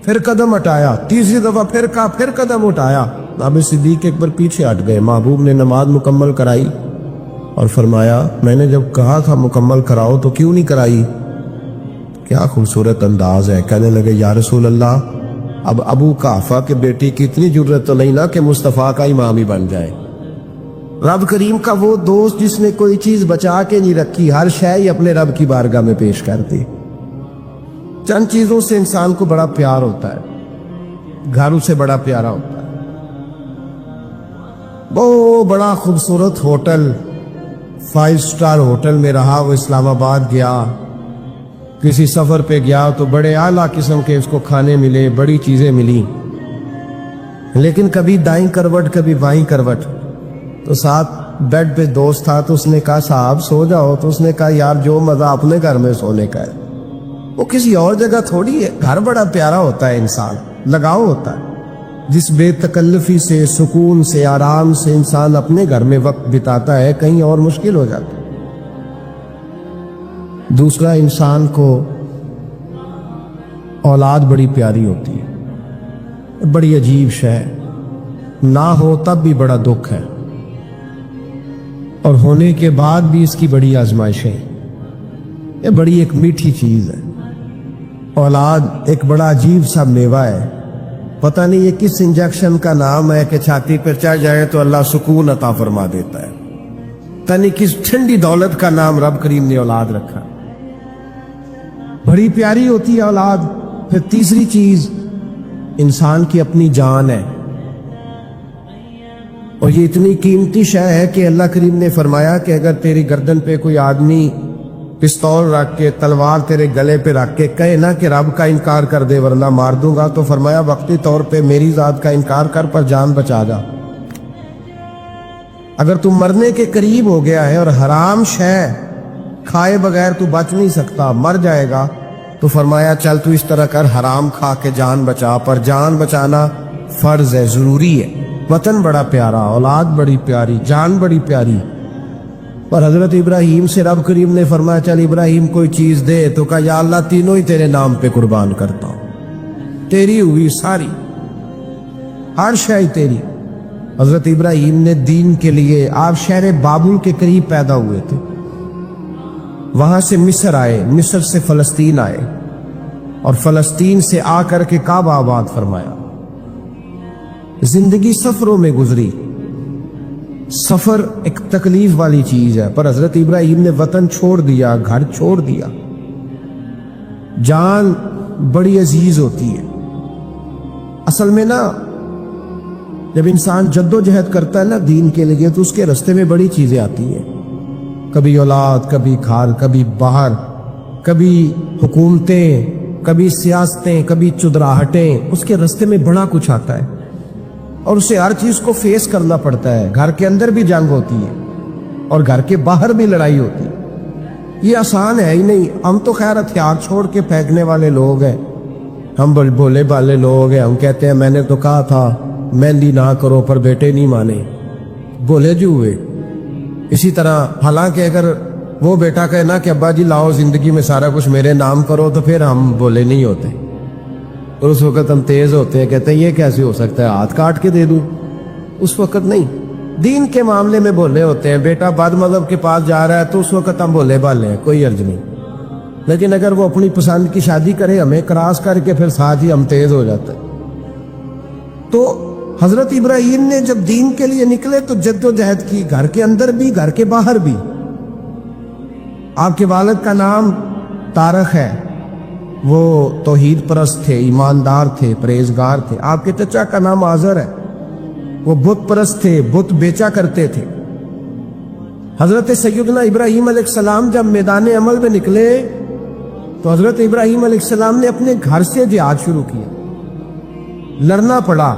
پھر قدم ہٹایا. تیسری دفعہ پھر کہا، پھر قدم اٹھایا. جناب صدیق اکبر پیچھے ہٹ گئے. محبوب نے نماز مکمل کرائی اور فرمایا میں نے جب کہا تھا مکمل کراؤ تو کیوں نہیں کرائی؟ کیا خوبصورت انداز ہے. کہنے لگے یا رسول اللہ اب ابو قحافہ کے بیٹی کی اتنی جرت تو نہیں نا کہ مصطفیٰ کا امام ہی بن جائے. رب کریم کا وہ دوست جس نے کوئی چیز بچا کے نہیں رکھی، ہر شے ہی اپنے رب کی بارگاہ میں پیش کر دی. چند چیزوں سے انسان کو بڑا پیار ہوتا ہے، گھر اسے بڑا پیارا ہوتا ہے. وہ بڑا خوبصورت ہوٹل، 5 سٹار ہوٹل میں رہا. وہ اسلام آباد گیا، کسی سفر پہ گیا تو بڑے اعلیٰ قسم کے اس کو کھانے ملے، بڑی چیزیں ملی. لیکن کبھی دائیں کروٹ کبھی بائیں کروٹ. تو ساتھ بیڈ پہ دوست تھا تو اس نے کہا صاحب سو جاؤ. تو اس نے کہا یار جو مزہ اپنے گھر میں سونے کا ہے وہ کسی اور جگہ تھوڑی ہے. گھر بڑا پیارا ہوتا ہے، انسان لگاؤ ہوتا ہے. جس بے تکلفی سے، سکون سے، آرام سے انسان اپنے گھر میں وقت بتاتا ہے کہیں اور مشکل ہو جاتا ہے. دوسرا، انسان کو اولاد بڑی پیاری ہوتی ہے، بڑی عجیب شے. نہ ہو تب بھی بڑا دکھ ہے اور ہونے کے بعد بھی اس کی بڑی آزمائشیں. یہ بڑی ایک میٹھی چیز ہے. اولاد ایک بڑا عجیب سا میوہ ہے. پتہ نہیں یہ کس انجیکشن کا نام ہے کہ چھاتی پر چڑھ جائے تو اللہ سکون عطا فرما دیتا ہے. پتہ نہیں کس ٹھنڈی دولت کا نام رب کریم نے اولاد رکھا. بڑی پیاری ہوتی ہے اولاد. پھر تیسری چیز انسان کی اپنی جان ہے اور یہ اتنی قیمتی شے ہے کہ اللہ کریم نے فرمایا کہ اگر تیری گردن پہ کوئی آدمی پستول رکھ کے، تلوار تیرے گلے پہ رکھ کے کہے نا کہ رب کا انکار کر دے ورنہ مار دوں گا، تو فرمایا وقتی طور پہ میری ذات کا انکار کر پر جان بچا جا. اگر تم مرنے کے قریب ہو گیا ہے اور حرام شے کھائے بغیر تو بچ نہیں سکتا، مر جائے گا، تو فرمایا چل تو اس طرح کر حرام کھا کے جان بچا. پر جان بچانا فرض ہے، ضروری ہے. وطن بڑا پیارا، اولاد بڑی پیاری، جان بڑی پیاری. پر حضرت ابراہیم سے رب کریم نے فرمایا چل ابراہیم کوئی چیز دے. تو کہا یا اللہ تینوں ہی تیرے نام پہ قربان کرتا ہوں، تیری ہوئی ساری، ہر شے تیری. حضرت ابراہیم نے دین کے لیے، آپ شہر بابل کے قریب پیدا ہوئے تھے، وہاں سے مصر آئے، مصر سے فلسطین آئے اور فلسطین سے آ کر کے کعبہ آباد فرمایا. زندگی سفروں میں گزری. سفر ایک تکلیف والی چیز ہے، پر حضرت ابراہیم نے وطن چھوڑ دیا، گھر چھوڑ دیا. جان بڑی عزیز ہوتی ہے. اصل میں نا جب انسان جد و جہد کرتا ہے نا دین کے لیے تو اس کے رستے میں بڑی چیزیں آتی ہیں. کبھی اولاد، کبھی گھر، کبھی باہر، کبھی حکومتیں، کبھی سیاستیں، کبھی چدراہٹیں. اس کے رستے میں بڑا کچھ آتا ہے اور اسے ہر چیز کو فیس کرنا پڑتا ہے. گھر کے اندر بھی جنگ ہوتی ہے اور گھر کے باہر بھی لڑائی ہوتی ہے. یہ آسان ہے ہی نہیں. ہم تو خیر ہتھیار چھوڑ کے پھینکنے والے لوگ ہیں، ہم بولے بالے لوگ ہیں. ہم کہتے ہیں میں نے تو کہا تھا مہندی نہ کرو، پر بیٹے نہیں مانے، بولے جو ہوئے. اسی طرح حالانکہ اگر وہ بیٹا کہے نا کہ ابا جی لاؤ زندگی میں سارا کچھ میرے نام کرو تو پھر ہم بولے نہیں ہوتے. اور اس وقت ہم تیز ہوتے ہیں، کہتے ہیں یہ کیسے ہو سکتا ہے، ہاتھ کاٹ کے دے دوں. اس وقت نہیں. دین کے معاملے میں بولے ہوتے ہیں. بیٹا بد مذہب کے پاس جا رہا ہے تو اس وقت ہم بولے بالے ہیں، کوئی عرض نہیں. لیکن اگر وہ اپنی پسند کی شادی کرے ہمیں کراس کر کے پھر ساتھ ہی ہم تیز ہو جاتے ہیں. تو حضرت ابراہیم نے جب دین کے لیے نکلے تو جد و جہد کی، گھر کے اندر بھی گھر کے باہر بھی. آپ کے والد کا نام طارق ہے، وہ توحید پرست تھے، ایماندار تھے، پرہیزگار تھے. آپ کے چچا کا نام آزر ہے، وہ بت پرست تھے، بت بیچا کرتے تھے. حضرت سیدنا ابراہیم علیہ السلام جب میدان عمل میں نکلے تو حضرت ابراہیم علیہ السلام نے اپنے گھر سے جہاد شروع کیا. لڑنا پڑا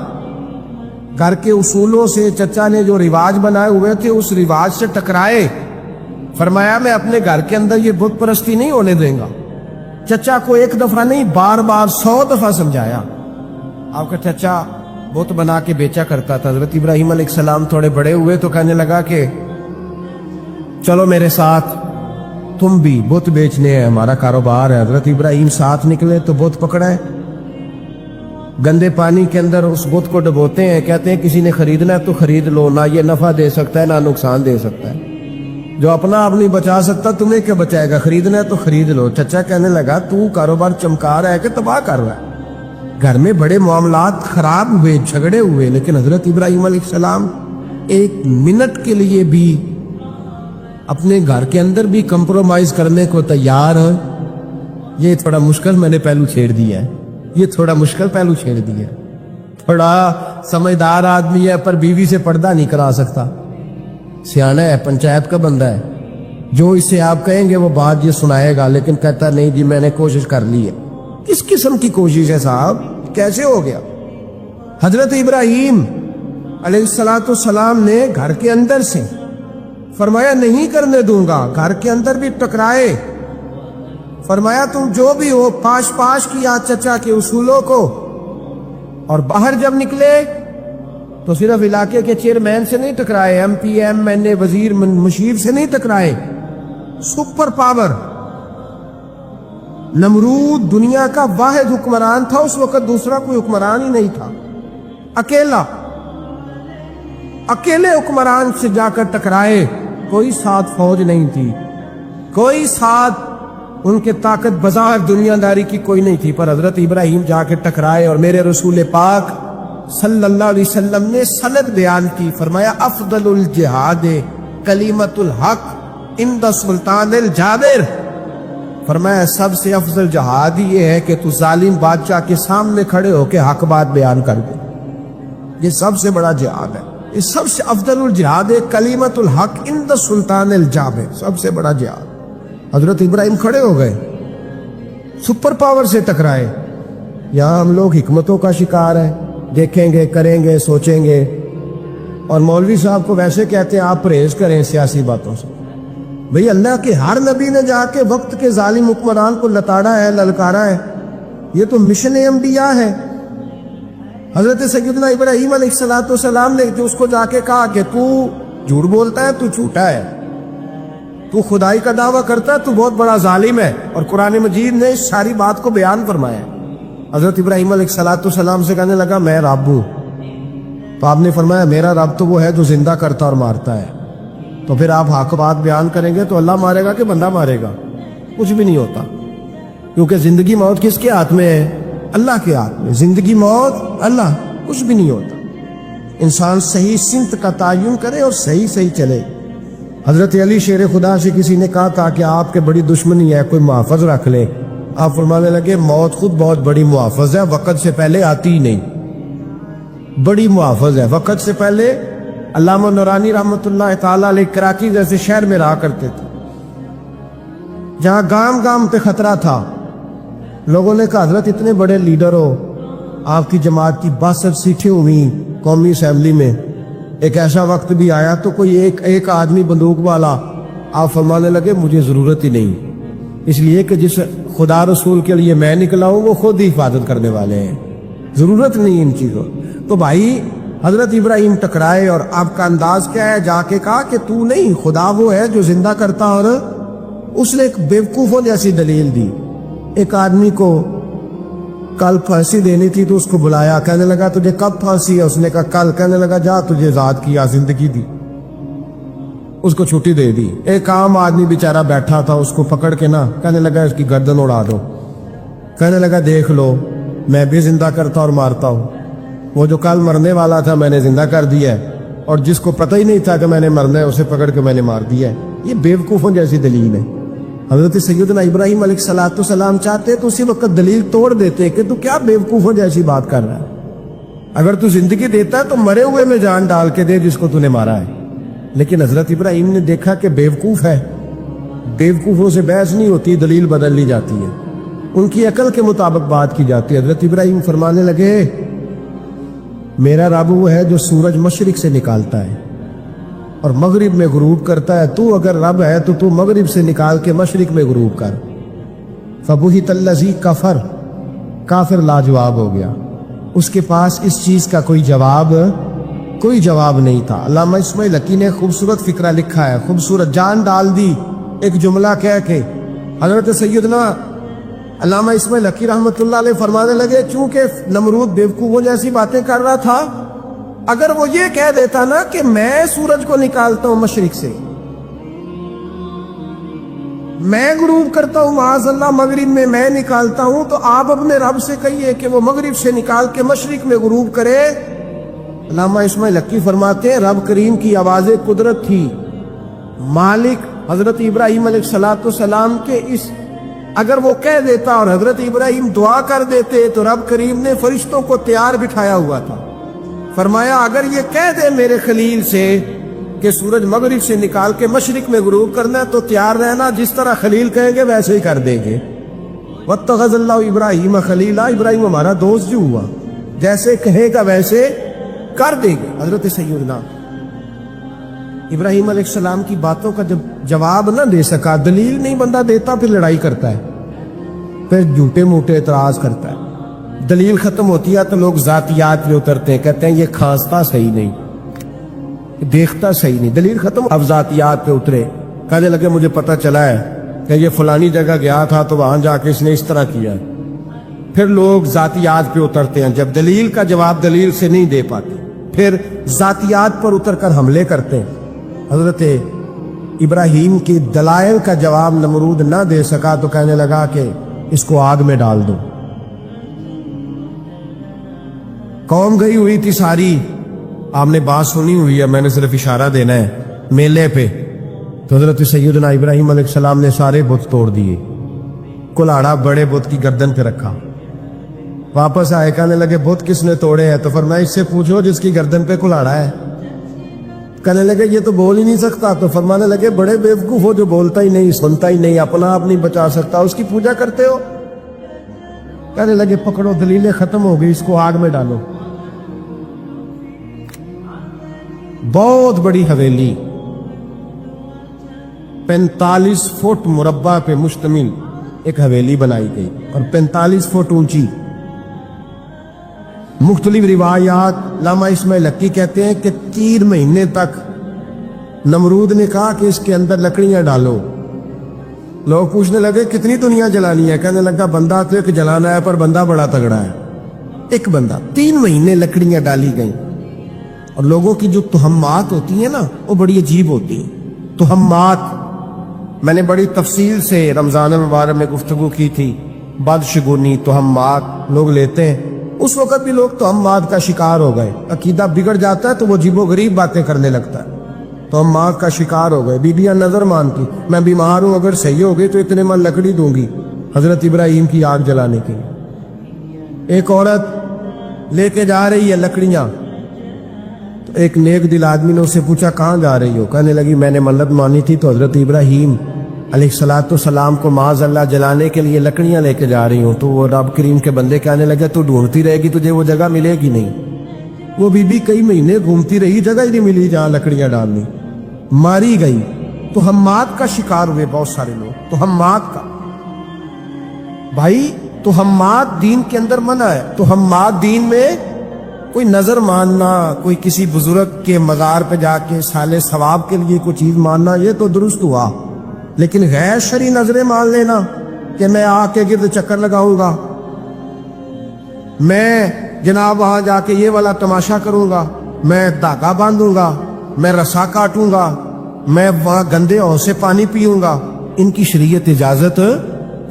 گھر کے اصولوں سے. چچا نے جو رواج بنائے ہوئے تھے اس رواج سے ٹکرائے. فرمایا میں اپنے گھر کے اندر یہ بت پرستی نہیں ہونے دیں گا. چچا کو ایک دفعہ نہیں بار بار 100 دفعہ سمجھایا. آپ کا چچا بت بنا کے بیچا کرتا تھا. حضرت ابراہیم علیہ السلام تھوڑے بڑے ہوئے تو کہنے لگا کہ چلو میرے ساتھ, تم بھی بت بیچنے ہیں, ہمارا کاروبار ہے. حضرت ابراہیم ساتھ نکلے تو بت پکڑے, گندے پانی کے اندر اس بت کو ڈبوتے ہیں. کہتے ہیں کسی نے خریدنا ہے تو خرید لو, نہ یہ نفع دے سکتا ہے نہ نقصان دے سکتا ہے. جو اپنا آپ نہیں بچا سکتا تمہیں کیا بچائے گا, خریدنا ہے تو خرید لو. چچا کہنے لگا تو کاروبار چمکا رہا ہے کہ تباہ کر رہا ہے. گھر میں بڑے معاملات خراب ہوئے, جھگڑے ہوئے, لیکن حضرت ابراہیم علیہ السلام ایک منٹ کے لیے بھی اپنے گھر کے اندر بھی کمپرومائز کرنے کو تیار ہے. یہ تھوڑا مشکل میں نے پہلو چھیڑ دیا ہے, یہ تھوڑا مشکل پہلو چھیڑ دیا. تھوڑا سمجھدار آدمی ہے پر بیوی سے پردہ نہیں کرا سکتا. سیانا ہے, پنچایت کا بندہ ہے, جو اسے آپ کہیں گے وہ بات یہ سنائے گا, لیکن کہتا نہیں جی میں نے کوشش کر لی ہے. کس قسم کی کوشش ہے صاحب, کیسے ہو گیا؟ حضرت ابراہیم علیہ السلام نے گھر کے اندر سے فرمایا نہیں کرنے دوں گا. گھر کے اندر بھی ٹکرائے. فرمایا تم جو بھی ہو پاش پاش کیا چچا کے اصولوں کو, اور باہر جب نکلے تو صرف علاقے کے چیئرمین سے نہیں ٹکرائے, ایم پی ایم این اے وزیر مشیر سے نہیں ٹکرائے. سپر پاور نمرود دنیا کا واحد حکمران تھا اس وقت, دوسرا کوئی حکمران ہی نہیں تھا. اکیلے حکمران سے جا کر ٹکرائے. کوئی ساتھ فوج نہیں تھی, کوئی ساتھ ان کے طاقت بظاہر دنیا داری کی کوئی نہیں تھی, پر حضرت ابراہیم جا کے ٹکرائے. اور میرے رسول پاک صلی اللہ علیہ وسلم نے سند بیان کی. فرمایا افضل الجہاد کلمۃ الحق عند سلطان الجابر. فرمایا سب سے افضل جہاد یہ ہے کہ تو ظالم بادشاہ کے سامنے کھڑے ہو کے حق بات بیان کر دے. یہ سب سے بڑا جہاد ہے, یہ سب سے افضل الجہاد ہے کلمۃ الحق عند سلطان الجابر, سب سے بڑا جہاد. حضرت ابراہیم کھڑے ہو گئے, سپر پاور سے ٹکرائے. یہاں ہم لوگ حکمتوں کا شکار ہیں, دیکھیں گے, کریں گے, سوچیں گے, اور مولوی صاحب کو ویسے کہتے ہیں آپ پرہیز کریں سیاسی باتوں سے. بھئی اللہ کے ہر نبی نے جا کے وقت کے ظالم حکمران کو لتاڑا ہے, للکارا ہے. یہ تو مشن انبیاء ہے. حضرت سیدنا ابراہیم علیہ السلام نے جو اس کو جا کے کہا کہ تو جھوٹ بولتا ہے, تو جھوٹا ہے, تو خدائی کا دعویٰ کرتا ہے, تو بہت بڑا ظالم ہے. اور قرآن مجید نے اس ساری بات کو بیان فرمایا. حضرت ابراہیم علیہ السلام سے کہنے لگا میں رب ہوں. تو آپ نے فرمایا میرا رب تو وہ ہے جو زندہ کرتا اور مارتا ہے. تو پھر آپ حق بات بیان کریں گے تو اللہ مارے گا کہ بندہ مارے گا؟ کچھ بھی نہیں ہوتا, کیونکہ زندگی موت کس کے ہاتھ میں ہے؟ اللہ کے ہاتھ میں. زندگی موت اللہ, کچھ بھی نہیں ہوتا. انسان صحیح سمت کا تعین کرے اور صحیح چلے. حضرت علی شیر خدا سے کسی نے کہا تھا کہ آپ کے بڑی دشمنی ہے, کوئی محافظ رکھ لے. آپ فرمانے لگے موت خود بہت بڑی محافظ ہے, وقت سے پہلے آتی ہی نہیں. بڑی محافظ ہے, وقت سے پہلے. علامہ نورانی رحمۃ اللہ تعالیٰ علیہ کراچی جیسے شہر میں رہا کرتے تھے, جہاں گام گام پہ خطرہ تھا. لوگوں نے کہا حضرت اتنے بڑے لیڈر ہو, آپ کی جماعت کی 62 سیٹیں ہوئی قومی اسمبلی میں, ایک ایسا وقت بھی آیا تو کوئی ایک آدمی بندوق والا. آپ فرمانے لگے مجھے ضرورت ہی نہیں, اس لیے کہ جس خدا رسول کے لیے میں نکلا ہوں وہ خود ہی حفاظت کرنے والے ہیں, ضرورت نہیں ان چیزوں. تو بھائی حضرت ابراہیم ٹکرائے, اور آپ کا انداز کیا ہے؟ جا کے کہا کہ تو نہیں, خدا وہ ہے جو زندہ کرتا. اور اس نے ایک بیوقوفوں جیسی دلیل دی. ایک آدمی کو کل پھانسی دینی تھی تو اس کو بلایا, کہنے لگا تجھے کب پھانسی ہے؟ اس نے کہا کل. کہنے لگا جا تجھے آزاد کیا, زندگی دی, اس کو چھٹی دے دی. ایک عام آدمی بیچارہ بیٹھا تھا, اس کو پکڑ کے نا کہنے لگا اس کی گردن اڑا دو. کہنے لگا دیکھ لو میں بھی زندہ کرتا اور مارتا ہوں, وہ جو کل مرنے والا تھا میں نے زندہ کر دیا ہے, اور جس کو پتہ ہی نہیں تھا کہ میں نے مرنا ہے اسے پکڑ کے میں نے مار دیا ہے. یہ بیوقوفوں جیسی دلیل ہے. حضرت سیدنا ابراہیم علیہ السلام چاہتے تو اسی وقت دلیل توڑ دیتے کہ تو کیا بیوقوفوں جیسی بات کر رہا ہے. اگر تو زندگی دیتا ہے تو مرے ہوئے میں جان ڈال کے دے جس کو تو نے مارا ہے. لیکن حضرت ابراہیم نے دیکھا کہ بیوقوف ہے، بیوقوفوں سے بحث نہیں ہوتی، دلیل بدل لی جاتی ہے، ان کی عقل کے مطابق بات کی جاتی ہے۔ حضرت ابراہیم فرمانے لگے میرا رب وہ ہے جو سورج مشرق سے نکالتا ہے اور مغرب میں غروب کرتا ہے، تو اگر رب ہے تو تو مغرب سے نکال کے مشرق میں غروب کر۔ فبہت الذی کفر، کافر لاجواب ہو گیا، اس کے پاس اس چیز کا کوئی جواب نہیں تھا۔ علامہ اسماعیل حقی نے خوبصورت فقرہ لکھا ہے، خوبصورت جان ڈال دی ایک جملہ کہہ کے۔ حضرت سیدنا علامہ اسماعیل حقی رحمۃ اللہ علیہ فرمانے لگے چونکہ نمرود بیوقوفوں جیسی باتیں کر رہا تھا، اگر وہ یہ کہہ دیتا نا کہ میں سورج کو نکالتا ہوں مشرق سے، میں غروب کرتا ہوں معاذ اللہ مغرب میں میں نکالتا ہوں، تو آپ اپنے رب سے کہیے کہ وہ مغرب سے نکال کے مشرق میں غروب کرے۔ علامہ اسماعیل حقی فرماتے ہیں رب کریم کی آواز قدرت تھی، مالک حضرت ابراہیم علیہ السلام کے اس اگر وہ کہہ دیتا اور حضرت ابراہیم دعا کر دیتے تو رب کریم نے فرشتوں کو تیار بٹھایا ہوا تھا، فرمایا اگر یہ کہہ دے میرے خلیل سے کہ سورج مغرب سے نکال کے مشرق میں غروب کرنا ہے تو تیار رہنا، جس طرح خلیل کہیں گے ویسے ہی کر دیں گے۔ واتخذ اللہ ابراہیم خلیلا، ابراہیم ہمارا دوست جو ہوا، جیسے کہے گا ویسے کر دیں گے۔ حضرت سیدنا ابراہیم علیہ السلام کی باتوں کا جب جواب نہ دے سکا، دلیل نہیں بندہ دیتا، پھر لڑائی کرتا ہے، پھر جھوٹے موٹے اعتراض کرتا ہے۔ دلیل ختم ہوتی ہے تو لوگ ذاتیات پہ اترتے ہیں، کہتے ہیں یہ کھانستا صحیح نہیں، دیکھتا صحیح نہیں، دلیل ختم۔ اب ذاتیات پہ اترے، کہنے لگے مجھے پتہ چلا ہے کہ یہ فلانی جگہ گیا تھا تو وہاں جا کے اس نے اس طرح کیا۔ پھر لوگ ذاتیات پہ اترتے ہیں، جب دلیل کا جواب دلیل سے نہیں دے پاتے پھر ذاتیات پر اتر کر حملے کرتے ہیں۔ حضرت ابراہیم کی دلائل کا جواب نمرود نہ دے سکا تو کہنے لگا کہ اس کو آگ میں ڈال دو۔ قوم گئی ہوئی تھی ساری، آپ نے بات سنی ہوئی ہے، میں نے صرف اشارہ دینا ہے، میلے پہ تو حضرت سیدنا ابراہیم علیہ السلام نے سارے بت توڑ دیے، کلاڑا بڑے بت کی گردن پہ رکھا، واپس آئے کہنے لگے بت کس نے توڑے ہیں؟ تو فرمایا اس سے پوچھو جس کی گردن پہ کلاڑا ہے۔ کہنے لگے یہ تو بول ہی نہیں سکتا، تو فرمانے لگے بڑے بیوقوف ہو جو بولتا ہی نہیں، سنتا ہی نہیں، اپنا آپ نہیں بچا سکتا، اس کی پوجا کرتے ہو۔ کہنے لگے پکڑو دلیلیں ختم ہو گئی، اس کو آگ میں ڈالو۔ بہت بڑی حویلی 45 فٹ مربع پہ مشتمل ایک حویلی بنائی گئی اور 45 فٹ اونچی۔ مختلف روایات، علامہ اسماعیل حقی کہتے ہیں کہ 3 مہینے تک نمرود نے کہا کہ اس کے اندر لکڑیاں ڈالو۔ لوگ پوچھنے لگے کتنی دنیا جلانی ہے؟ کہنے لگا بندہ تو ایک جلانا ہے پر بندہ بڑا تگڑا ہے، ایک بندہ۔ 3 مہینے لکڑیاں ڈالی گئیں، اور لوگوں کی جو تہمات ہوتی ہیں نا وہ بڑی عجیب ہوتی ہیں۔ تہمات میں نے بڑی تفصیل سے رمضان مبارک میں گفتگو کی تھی، بدشگونی تہمات لوگ لیتے ہیں، اس وقت بھی لوگ تہمات کا شکار ہو گئے، عقیدہ بگڑ جاتا ہے تو وہ عجیب و غریب باتیں کرنے لگتا ہے، تہمات کا شکار ہو گئے۔ بیویاں نظر مانتی، میں بیمار ہوں اگر صحیح ہو گئی تو اتنے من لکڑی دوں گی حضرت ابراہیم کی آگ جلانے کے لیے۔ ایک عورت لے کے جا رہی ہے لکڑیاں، تو ایک نیک دل آدمی نے اس سے پوچھا کہاں جا رہی ہو؟ کہنے لگی میں نے منت مانی تھی تو حضرت ابراہیم علیہ السلام کو معاذ اللہ جلانے کے لیے لکڑیاں لے کے جا رہی ہوں۔ تو وہ رب کریم کے بندے کہنے لگے تو ڈھونڈتی رہے گی، تجھے وہ جگہ ملے گی نہیں۔ وہ بی بی کئی مہینے گھومتی رہی، جگہ ہی نہیں ملی جہاں لکڑیاں ڈالنی، ماری گئی۔ تہمات کا شکار ہوئے بہت سارے لوگ، تہمات کا۔ بھائی تہمات دین کے اندر منع ہے، تہمات دین میں کوئی نظر ماننا، کوئی کسی بزرگ کے مزار پہ جا کے سالے ثواب کے لیے کوئی چیز ماننا، یہ تو درست ہوا، لیکن غیر شرعی نظریں مان لینا کہ میں آ کے گرد چکر لگاؤں گا، میں جناب وہاں جا کے یہ والا تماشا کروں گا، میں دھاگا باندھوں گا، میں رسا کاٹوں گا، میں وہاں گندے ہو سے پانی پیوں گا، ان کی شریعت اجازت؟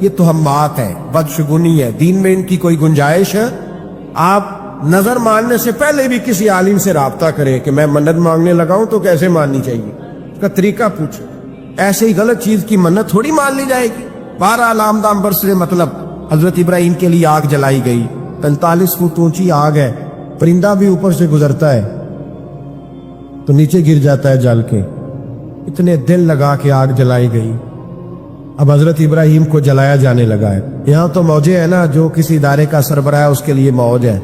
یہ تہمات ہے، بدشگونی ہے، دین میں ان کی کوئی گنجائش ہے؟ آپ نظر ماننے سے پہلے بھی کسی عالم سے رابطہ کریں کہ میں منت مانگنے لگاؤں تو کیسے ماننی چاہیے، اس کا طریقہ پوچھیں۔ ایسے ہی غلط چیز کی منت تھوڑی مان لی جائے گی۔ 12 آلامدام برس سے مطلب حضرت ابراہیم کے لیے آگ جلائی گئی، 45 فٹ اونچی آگ ہے، پرندہ بھی اوپر سے گزرتا ہے تو نیچے گر جاتا ہے جل کے۔ اتنے دل لگا کے آگ جلائی گئی. اب حضرت ابراہیم کو جلایا جانے لگا ہے. یہاں تو موجے ہے نا, جو کسی ادارے کا سربراہ ہے اس کے لیے موج ہے,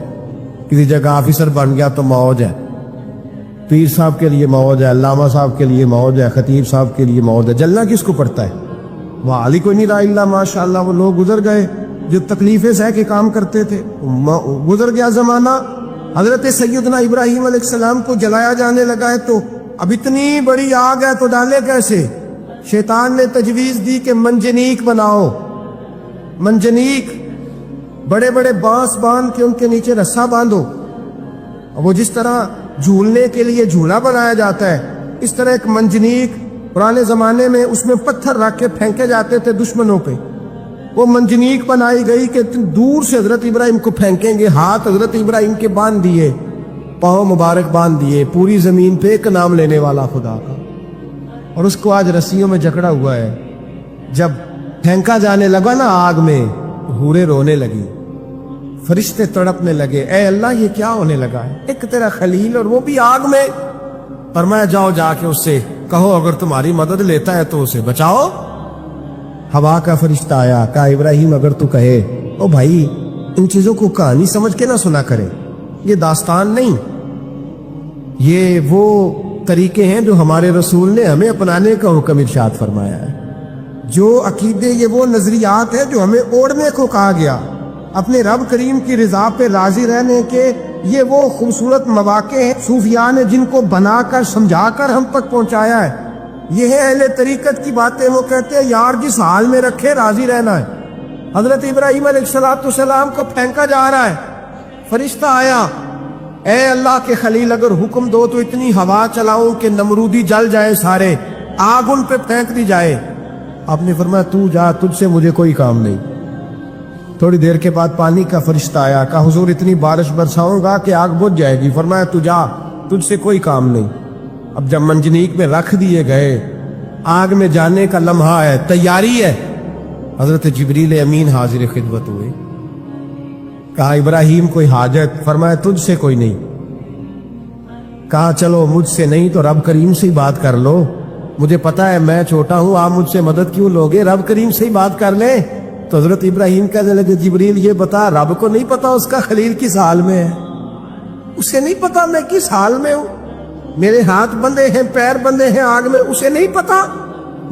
کسی جگہ آفیسر بن گیا تو موج ہے, پیر صاحب کے لیے موج ہے, علامہ صاحب کے لیے موج ہے, خطیب صاحب کے لیے موج ہے. جلنا کس کو پڑتا ہے؟ وہاں علی کوئی نہیں رہا اللہ ماشاء اللہ. وہ لوگ گزر گئے جو تکلیفیں سہ کے کام کرتے تھے, گزر گیا زمانہ. حضرت سیدنا ابراہیم علیہ السلام کو جلایا جانے لگا ہے تو اب اتنی بڑی آگ ہے تو ڈالے کیسے؟ شیطان نے تجویز دی کہ منجنیق بناؤ. منجنیق بڑے بڑے بانس باندھ کے ان کے نیچے رسا باندھو. وہ جس طرح جھولنے کے لیے جھولا بنایا جاتا ہے, اس طرح ایک منجنیق پرانے زمانے میں اس میں پتھر رکھ کے پھینکے جاتے تھے دشمنوں پہ. وہ منجنیق بنائی گئی کہ دور سے حضرت ابراہیم کو پھینکیں گے. ہاتھ حضرت ابراہیم کے باندھ دیے, پاؤں مبارک باندھ دیے, پوری زمین پہ ایک نام لینے والا خدا کا. اور اس کو آج رسیوں میں جکڑا ہوا ہے. جب پھینکا جانے لگا نا آگ میں, حوریں رونے لگی, فرشتے تڑپنے لگے, اے اللہ یہ کیا ہونے لگا ہے؟ ایک تیرا خلیل اور وہ بھی آگ میں. فرمایا جاؤ جا کے اس سے کہو اگر تمہاری مدد لیتا ہے تو اسے بچاؤ. ہوا کا فرشتہ آیا, کہا ابراہیم اگر تو کہے. او بھائی ان چیزوں کو کہانی سمجھ کے نہ سنا کرے, یہ داستان نہیں, یہ وہ طریقے ہیں جو ہمارے رسول نے ہمیں اپنانے کا حکم ارشاد فرمایا ہے. جو عقیدے, یہ وہ نظریات ہیں جو ہمیں اوڑھنے کو کہا گیا. اپنے رب کریم کی رضا پہ راضی رہنے کے یہ وہ خوبصورت مواقع ہیں صوفیاء نے جن کو بنا کر سمجھا کر ہم تک پہنچایا ہے. یہ ہے اہل طریقت کی باتیں. وہ کہتے ہیں یار جس حال میں رکھے راضی رہنا ہے. حضرت ابراہیم علیہ السلام کو پھینکا جا رہا ہے, فرشتہ آیا, اے اللہ کے خلیل اگر حکم دو تو اتنی ہوا چلاؤں کہ نمرودی جل جائے سارے, آگ ان پہ پھینک دی جائے. آپ نے فرمایا تو جا, تجھ سے مجھے کوئی کام نہیں. تھوڑی دیر کے بعد پانی کا فرشتہ آیا, کہا حضور اتنی بارش برساؤں گا کہ آگ بجھ جائے گی. فرمایا تو جا, تجھ سے کوئی کام نہیں. اب جب منجنیق میں رکھ دیے گئے, آگ میں جانے کا لمحہ ہے, تیاری ہے, حضرت جبریل امین حاضر خدمت ہوئے. کہا ابراہیم کوئی حاجت؟ فرمایا تجھ سے کوئی نہیں. کہا چلو مجھ سے نہیں تو رب کریم سے ہی بات کر لو, مجھے پتا ہے میں چھوٹا ہوں, آپ مجھ سے مدد کیوں لوگے, رب کریم سے ہی بات کر لیں. تو حضرت ابراہیم کہنے لگے جبریل یہ بتا, رب کو نہیں پتا اس کا خلیل کس حال میں ہے؟ اسے نہیں پتا میں کس حال میں ہوں, میرے ہاتھ بندھے ہیں, پیر بندھے ہیں آگ میں, اسے نہیں پتا.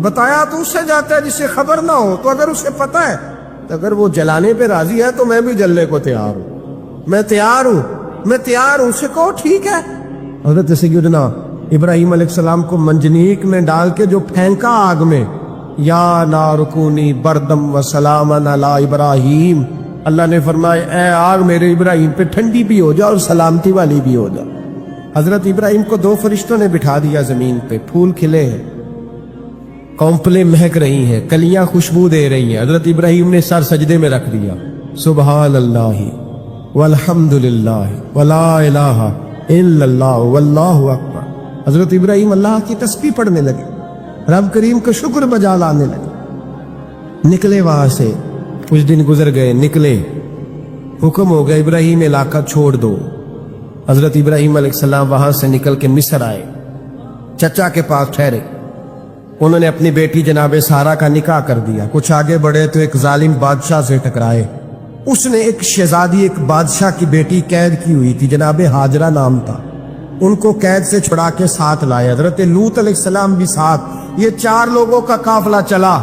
بتایا تو اس سے جاتا ہے جس سے خبر نہ ہو. تو اگر اسے پتا ہے تو اگر وہ جلانے پہ راضی ہے تو میں بھی جلنے کو تیار ہوں, میں تیار ہوں, میں تیار ہوں. اسے کہو ٹھیک ہے. حضرت سیدنا ابراہیم علیہ السلام کو منجنیق میں ڈال کے جو پھینکا آگ میں, یا نار کونی بردم و سلامن علی ابراہیم, اللہ نے فرمایا اے آگ میرے ابراہیم پہ ٹھنڈی بھی ہو جا اور سلامتی والی بھی ہو جا. حضرت ابراہیم کو دو فرشتوں نے بٹھا دیا زمین پہ. پھول کھلے ہیں, کونپلیں مہک رہی ہیں, کلیاں خوشبو دے رہی ہیں. حضرت ابراہیم نے سر سجدے میں رکھ دیا, سبحان اللہ والحمد للہ ولا الہ الا اللہ واللہ اکبر. حضرت ابراہیم اللہ کی تسبیح پڑھنے لگے, رب کریم کا شکر بجا لانے لگے. نکلے وہاں سے, کچھ دن گزر گئے, نکلے, حکم ہو گیا ابراہیم علاقہ چھوڑ دو. حضرت ابراہیم علیہ السلام وہاں سے نکل کے مصر آئے, چچا کے پاس ٹھہرے. انہوں نے اپنی بیٹی جناب سارہ کا نکاح کر دیا. کچھ آگے بڑھے تو ایک ظالم بادشاہ سے ٹکرائے. اس نے ایک شہزادی, ایک بادشاہ کی بیٹی قید کی ہوئی تھی, جناب ہاجرہ نام تھا. ان کو قید سے چھڑا کے ساتھ لائے. حضرت لوط علیہ السلام بھی ساتھ. یہ 4 لوگوں کا قافلہ چلا,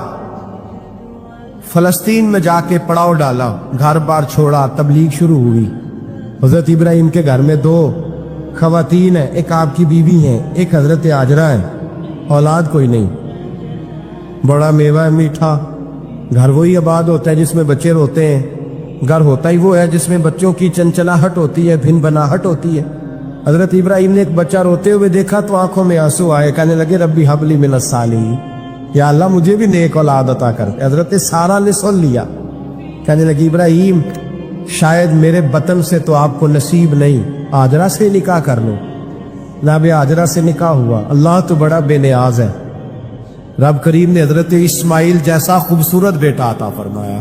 فلسطین میں جا کے پڑاؤ ڈالا, گھر بار چھوڑا, تبلیغ شروع ہوئی. حضرت ابراہیم کے گھر میں 2 خواتین ہیں, ایک آپ کی بیوی ہیں, ایک حضرت ہاجرہ ہیں. اولاد کوئی نہیں. بڑا میوہ ہے میٹھا. گھر وہی آباد ہوتا ہے جس میں بچے روتے ہیں, گھر ہوتا ہی وہ ہے جس میں بچوں کی چنچلاہٹ ہوتی ہے, بھن بناہٹ ہوتی ہے. حضرت ابراہیم نے ایک بچہ روتے ہوئے دیکھا تو آنکھوں میں آنسو آئے, کہنے لگے ربی حب لی من الصالحین, یا اللہ مجھے بھی نیک اولاد عطا کر. حضرت سارہ نے سن لیا, کہنے لگی ابراہیم شاید میرے بطن سے تو آپ کو نصیب نہیں, ہاجرہ سے نکاح کر لو. جناب ہاجرہ سے نکاح ہوا. اللہ تو بڑا بے نیاز ہے, رب کریم نے حضرت اسماعیل جیسا خوبصورت بیٹا عطا فرمایا.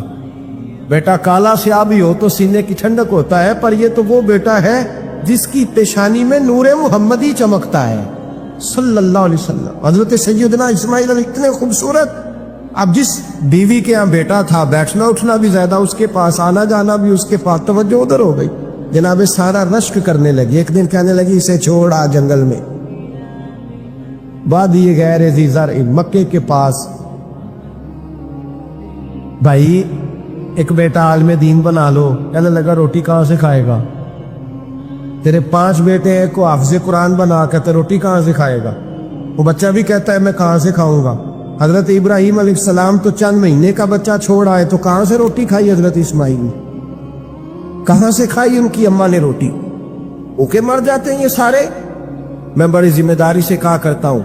بیٹا کالا سیاہ بھی ہو تو سینے کی ٹھنڈک ہوتا ہے, پر یہ تو وہ بیٹا ہے جس کی پیشانی میں نور محمدی چمکتا ہے. صلی اللہ علیہ وسلم. حضرت سیدنا اسماعیل اتنے خوبصورت. اب جس بیوی کے یہاں بیٹا تھا بیٹھنا اٹھنا بھی زیادہ اس کے پاس, آنا جانا بھی اس کے پاس, توجہ ادھر ہو گئی. جناب سارا رشک کرنے لگی. ایک دن کہنے لگی اسے چھوڑ آ جنگل میں, وادی غیر ذی زرع مکے کے پاس. بھائی ایک بیٹا عالم دین بنا لو. کہنے لگا روٹی کہاں سے کھائے گا؟ تیرے 5 بیٹے ہیں کو حافظ قرآن بنا کے تو روٹی کہاں سے کھائے گا؟ وہ بچہ بھی کہتا ہے میں کہاں سے کھاؤں گا. حضرت ابراہیم علیہ السلام تو چند مہینے کا بچہ چھوڑ آئے تو کہاں سے روٹی کھائی حضرت اسماعیل نے؟ کہاں سے کھائی ان کی اماں نے روٹی؟ اوکے مر جاتے ہیں یہ سارے. میں بڑی ذمہ داری سے کہا کرتا ہوں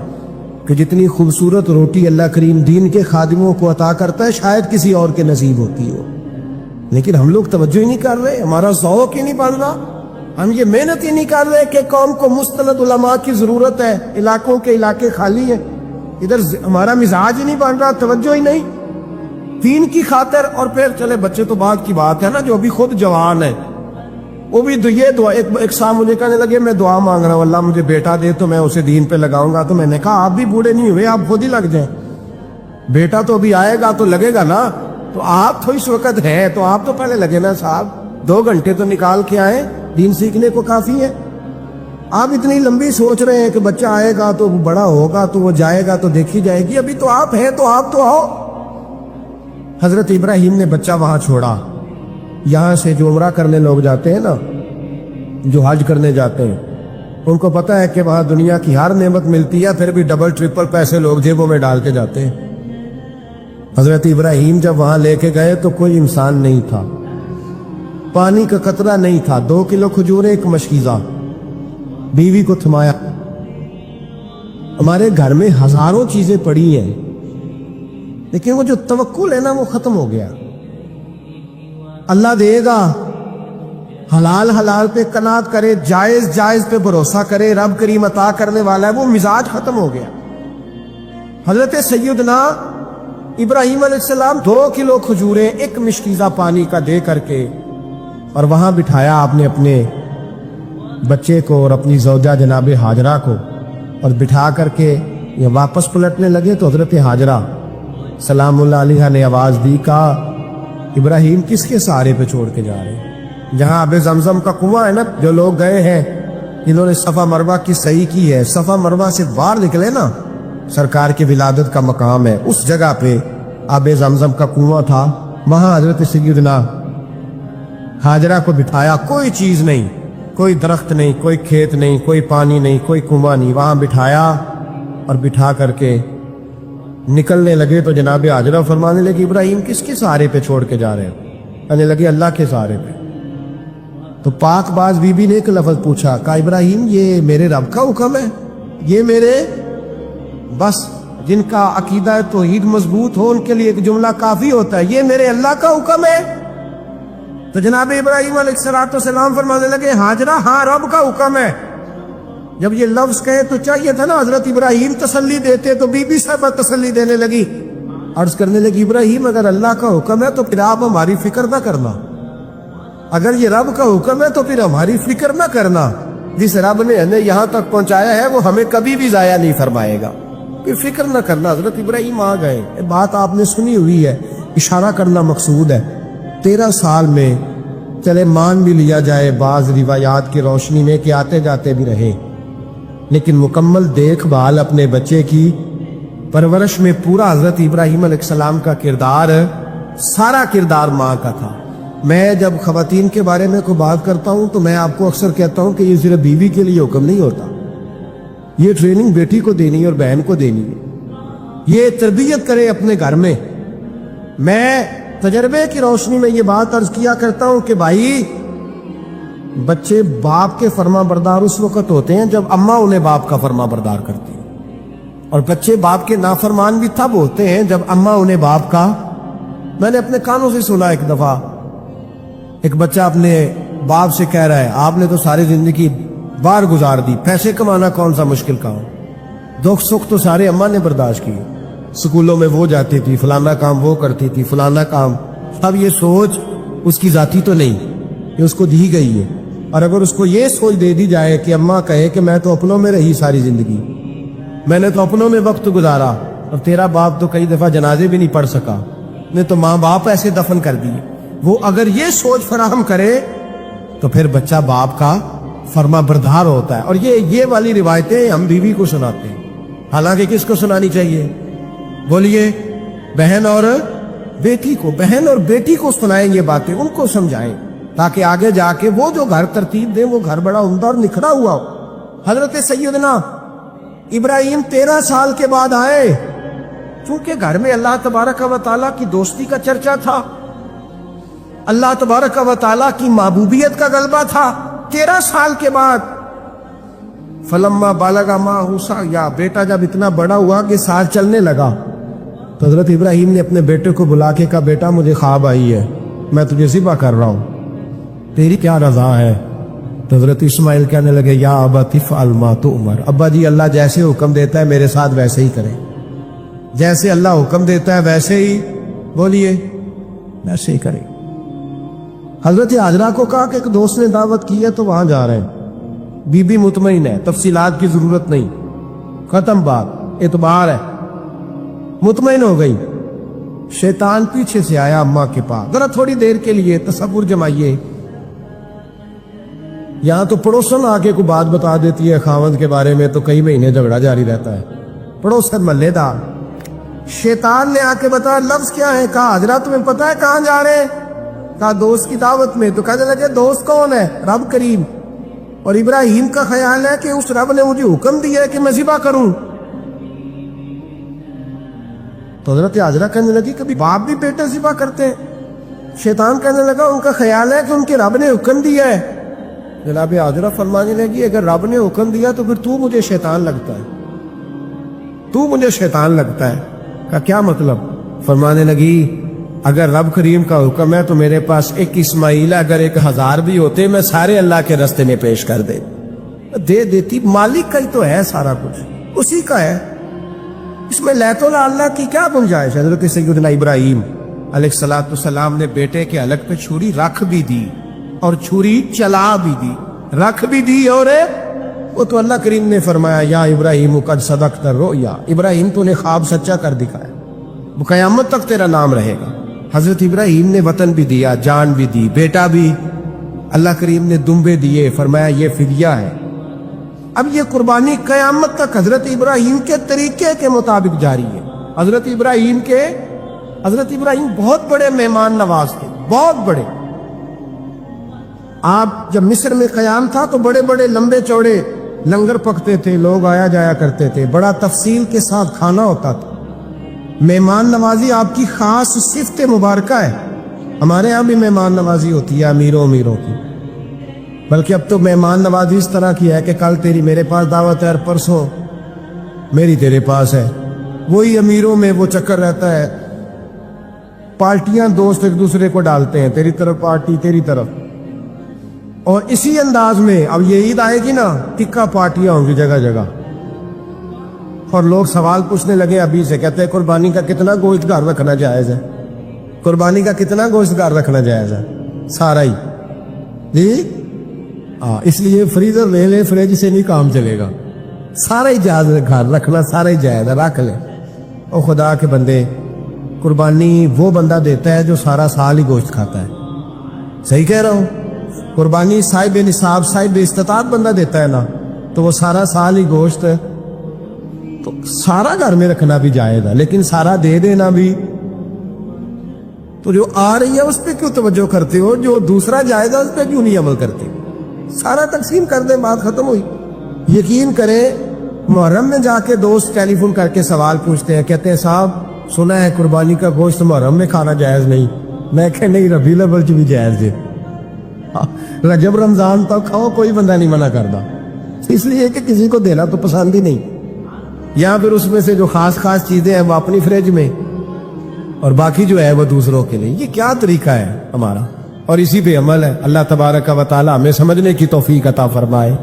کہ جتنی خوبصورت روٹی اللہ کریم دین کے خادموں کو عطا کرتا ہے شاید کسی اور کے نصیب ہوتی ہو, لیکن ہم لوگ توجہ ہی نہیں کر رہے. ہمارا ذوق ہی نہیں بڑھ رہا. ہم یہ محنت ہی نہیں کر رہے کہ قوم کو مستند علماء کی ضرورت ہے. علاقوں کے علاقے خالی ہیں, ادھر ہمارا مزاج ہی نہیں بن رہا, توجہ ہی نہیں دین کی خاطر. اور پھر چلے بچے تو بعد کی بات ہے نا, جو ابھی خود جوان ہے وہ بھی یہ دعا. ایک صاحب مجھے کہنے لگے میں دعا مانگ رہا ہوں اللہ مجھے بیٹا دے تو میں اسے دین پہ لگاؤں گا. تو میں نے کہا آپ بھی بوڑھے نہیں ہوئے, آپ خود ہی لگ جائیں. بیٹا تو ابھی آئے گا تو لگے گا نا, تو آپ تو اس وقت ہے تو آپ تو پہلے لگے نا صاحب. 2 گھنٹے تو نکال کے آئے, دین سیکھنے کو کافی ہے. آپ اتنی لمبی سوچ رہے ہیں کہ بچہ آئے گا تو بڑا ہوگا تو وہ جائے گا تو دیکھی جائے گی. ابھی تو آپ ہیں تو آپ تو آؤ. حضرت ابراہیم نے بچہ وہاں چھوڑا. یہاں سے جو عمرہ کرنے لوگ جاتے ہیں نا, جو حج کرنے جاتے ہیں, ان کو پتہ ہے کہ وہاں دنیا کی ہر نعمت ملتی ہے, پھر بھی ڈبل ٹرپل پیسے لوگ جیبوں میں ڈال کے جاتے ہیں. حضرت ابراہیم جب وہاں لے کے گئے تو کوئی انسان نہیں تھا, پانی کا قطرہ نہیں تھا, 2 کلو کھجوریں, ایک مشکیزہ. بیوی کو تھمایا. ہمارے گھر میں ہزاروں چیزیں پڑی ہیں لیکن وہ جو توکل ہے نا وہ ختم ہو گیا. اللہ دے گا, حلال حلال پہ قناعت کرے, جائز جائز پہ بھروسہ کرے, رب کریم عطا کرنے والا ہے, وہ مزاج ختم ہو گیا. حضرت سیدنا ابراہیم علیہ السلام 2 کلو کھجوریں, ایک مشکیزہ پانی کا دے کر کے, اور وہاں بٹھایا آپ نے اپنے بچے کو اور اپنی زوجہ جناب ہاجرہ کو, اور بٹھا کر کے یہ واپس پلٹنے لگے تو حضرت ہاجرہ سلام اللہ علیہ نے آواز دی, کہا ابراہیم کس کے سہارے پہ چھوڑ کے جا رہے ہیں؟ جہاں آب زمزم کا کنواں ہے نا, جو لوگ گئے ہیں جنہوں نے صفا مروہ کی صحیح کی ہے, صفا مروہ سے باہر نکلے نا, سرکار کی ولادت کا مقام ہے, اس جگہ پہ آب زمزم کا کنواں تھا. وہاں حضرت سیدنا ہاجرہ کو بٹھایا. کوئی چیز نہیں, کوئی درخت نہیں, کوئی کھیت نہیں, کوئی پانی نہیں, کوئی کنواں نہیں. وہاں بٹھایا اور بٹھا کر کے نکلنے لگے تو جناب ہاجرہ فرمانے لگے ابراہیم کس کے سہارے پہ چھوڑ کے جا رہے ہیں؟ کہنے لگے اللہ کے سہارے پہ. تو پاک باز بی بی نے ایک لفظ پوچھا, کہا ابراہیم یہ میرے رب کا حکم ہے, یہ میرے, بس جن کا عقیدہ توحید مضبوط ہو ان کے لیے ایک جملہ کافی ہوتا ہے, یہ میرے اللہ کا حکم ہے. تو جناب ابراہیم علیہ السلام فرمانے لگے ہاجرہ ہاں رب کا حکم ہے. جب یہ لفظ کہے تو چاہیے تھا نا حضرت ابراہیم تسلی دیتے, تو بی بی صاحبہ تسلی دینے لگی, عرض کرنے لگی ابراہیم اگر اللہ کا حکم ہے تو پھر آپ ہماری فکر نہ کرنا, اگر یہ رب کا حکم ہے تو پھر ہماری فکر نہ کرنا. جس رب نے ہمیں یہاں تک پہنچایا ہے وہ ہمیں کبھی بھی ضائع نہیں فرمائے گا, پھر فکر نہ کرنا. حضرت ابراہیم آ گئے. بات آپ نے سنی ہوئی ہے, اشارہ کرنا مقصود ہے. 13 سال میں چلے مان بھی لیا جائے بعض روایات کی روشنی میں کہ آتے جاتے بھی رہے, لیکن مکمل دیکھ بھال اپنے بچے کی پرورش میں پورا حضرت ابراہیم علیہ السلام کا کردار, سارا کردار ماں کا تھا. میں جب خواتین کے بارے میں کوئی بات کرتا ہوں تو میں آپ کو اکثر کہتا ہوں کہ یہ صرف بیوی کے لیے حکم نہیں ہوتا, یہ ٹریننگ بیٹی کو دینی ہے اور بہن کو دینی ہے, یہ تربیت کرے اپنے گھر میں. میں تجربے کی روشنی میں یہ بات عرض کیا کرتا ہوں کہ بھائی بچے باپ کے فرما بردار اس وقت ہوتے ہیں جب اماں انہیں باپ کا فرما بردار کرتی ہیں, اور بچے باپ کے نافرمان بھی تب ہوتے ہیں جب اماں انہیں باپ کا. میں نے اپنے کانوں سے سنا ایک دفعہ, ایک بچہ اپنے باپ سے کہہ رہا ہے آپ نے تو ساری زندگی باہر گزار دی, پیسے کمانا کون سا مشکل کام, دکھ سکھ تو سارے اماں نے برداشت کیے, سکولوں میں وہ جاتی تھی, فلانا کام وہ کرتی تھی, فلانا کام. اب یہ سوچ اس کی ذاتی تو نہیں, یہ اس کو دی گئی ہے. اور اگر اس کو یہ سوچ دے دی جائے کہ اماں کہے کہ میں تو اپنوں میں رہی ساری زندگی, میں نے تو اپنوں میں وقت گزارا، اور تیرا باپ تو کئی دفعہ جنازے بھی نہیں پڑھ سکا، نے تو ماں باپ ایسے دفن کر دیے۔ وہ اگر یہ سوچ فراہم کرے تو پھر بچہ باپ کا فرما بردار ہوتا ہے۔ اور یہ والی روایتیں ہم بیوی کو سناتے ہیں، حالانکہ کس کو سنانی چاہیے؟ بولیے، بہن اور بیٹی کو۔ بہن اور بیٹی کو سنائیں یہ باتیں، ان کو سمجھائیں، تاکہ آگے جا کے وہ جو گھر ترتیب دیں وہ گھر بڑا عمدہ اور نکھرا ہوا ہو۔ حضرت سیدنا ابراہیم 13 سال کے بعد آئے، چونکہ گھر میں اللہ تبارک و تعالیٰ کی دوستی کا چرچا تھا، اللہ تبارک و تعالیٰ کی محبوبیت کا غلبہ تھا۔ 13 سال کے بعد فلما بالغ معہ السعی، بیٹا جب اتنا بڑا ہوا کہ ساتھ چلنے لگا، تو حضرت ابراہیم نے اپنے بیٹے کو بلا کے کہا، بیٹا مجھے خواب آئی ہے، میں تجھے ذبح کر رہا ہوں، تیری کیا رضا ہے؟ تو حضرت اسماعیل کہنے لگے، یا ابت افعل ما تؤمر، ابا جی اللہ جیسے حکم دیتا ہے میرے ساتھ ویسے ہی کریں، جیسے اللہ حکم دیتا ہے ویسے ہی، بولیے، ویسے ہی کریں۔ حضرت حاجرہ کو کہا کہ ایک دوست نے دعوت کی ہے تو وہاں جا رہے ہیں، بی بی مطمئن ہے، تفصیلات کی ضرورت نہیں، ختم بات، اعتبار ہے، مطمئن ہو گئی۔ شیطان پیچھے سے آیا اماں کے پاس، ذرا تھوڑی دیر کے لیے تصور جمائیے، یہاں تو پڑوسن آ کے کوئی بات بتا دیتی ہے خاوند کے بارے میں تو کئی مہینے جھگڑا جاری رہتا ہے، پڑوسن محلے دار۔ شیطان نے آ کے بتایا لفظ کیا ہے؟ کہا حاجرہ تمہیں پتہ ہے کہاں جا رہے ہیں؟ کہا دوست کی دعوت میں۔ تو کہنے لگے دوست کون ہے؟ رب کریم، اور ابراہیم کا خیال ہے کہ اس رب نے مجھے حکم دیا ہے کہ میں ذبح کروں۔ تو حضرت حاجرہ کہنے لگی کبھی باپ بھی بیٹا ذبح کرتے ہیں؟ شیطان کہنے لگا ان کا خیال ہے کہ ان کے رب نے حکم دیا ہے۔ جناب حاجرہ فرمانے لگی اگر رب نے حکم دیا تو پھر تو مجھے شیطان لگتا ہے، تو مجھے شیطان لگتا ہے۔ کہا کیا مطلب؟ فرمانے لگی اگر رب کریم کا حکم ہے تو میرے پاس ایک اسماعیل ہے، اگر 1000 بھی ہوتے میں سارے اللہ کے راستے میں پیش کر دے دیتی، مالک کا ہی تو ہے سارا کچھ، اسی کا ہے، اس میں لیت اللہ کی کیا گنجائش؟ حضرت سیدنا ابراہیم علیہ السلام نے بیٹے کے حلق پہ چھری رکھ بھی دی اور چھری چلا بھی دی، رکھ بھی دی، اور وہ تو اللہ کریم نے فرمایا یا ابراہیم قد صدقت الرؤیا، ابراہیم تو نے خواب سچا کر دکھایا، وہ قیامت تک تیرا نام رہے گا۔ حضرت ابراہیم نے وطن بھی دیا، جان بھی دی، بیٹا بھی، اللہ کریم نے دمبے دیے، فرمایا یہ فدیہ ہے۔ اب یہ قربانی قیامت تک حضرت ابراہیم کے طریقے کے مطابق جاری ہے۔ حضرت ابراہیم بہت بڑے مہمان نواز تھے، بہت بڑے۔ آپ جب مصر میں قیام تھا تو بڑے بڑے لمبے چوڑے لنگر پکتے تھے، لوگ آیا جایا کرتے تھے، بڑا تفصیل کے ساتھ کھانا ہوتا تھا۔ مہمان نوازی آپ کی خاص صفت مبارکہ ہے، ہمارے ہاں بھی مہمان نوازی ہوتی ہے امیروں کی، بلکہ اب تو مہمان نوازی اس طرح کی ہے کہ کل تیری میرے پاس دعوت ہے اور پرسوں میری تیرے پاس ہے، وہی امیروں میں وہ چکر رہتا ہے، پارٹیاں دوست ایک دوسرے کو ڈالتے ہیں، تیری طرف پارٹی تیری طرف، اور اسی انداز میں اب یہ عید آئے گی نا، ٹکا پارٹیاں ہوں گی جگہ جگہ، اور لوگ سوال پوچھنے لگے ابھی سے، کہتے ہیں قربانی کا کتنا گوشت گھر رکھنا جائز ہے؟ قربانی کا کتنا گوشت گھر رکھنا جائز ہے؟ سارا ہی جی، اس لیے فریزر لے لے، فریج سے نہیں کام چلے گا، سارا ہی جائز ہے، گھر رکھنا سارا ہی جائز ہے، رکھ لے۔ اور خدا کے بندے، قربانی وہ بندہ دیتا ہے جو سارا سال ہی گوشت کھاتا ہے، صحیح کہہ رہا ہوں؟ قربانی صاحب نصاب، صاحب استطاعت بندہ دیتا ہے نا، تو وہ سارا سال ہی گوشت، تو سارا گھر میں رکھنا بھی جائز ہے، لیکن سارا دے دینا بھی، تو جو آ رہی ہے اس پہ کیوں توجہ کرتے ہو؟ جو دوسرا جائز ہے اس پہ کیوں نہیں عمل کرتے؟ سارا تقسیم کر دیں، بات ختم ہوئی۔ یقین کریں محرم میں جا کے دوست ٹیلی فون کر کے سوال پوچھتے ہیں، کہتے ہیں صاحب سنا ہے قربانی کا گوشت محرم میں کھانا جائز نہیں، میں کہ نہیں، ربیع الاول بھی جائز ہے، رجب رمضان تک کھاؤ، کوئی بندہ نہیں منع کرتا، اس لیے کہ کسی کو دینا تو پسند ہی نہیں، یا پھر اس میں سے جو خاص چیزیں ہیں وہ اپنی فریج میں اور باقی جو ہے وہ دوسروں کے لیے۔ یہ کیا طریقہ ہے ہمارا؟ اور اسی پہ عمل ہے۔ اللہ تبارک و تعالی ہمیں سمجھنے کی توفیق عطا فرمائے۔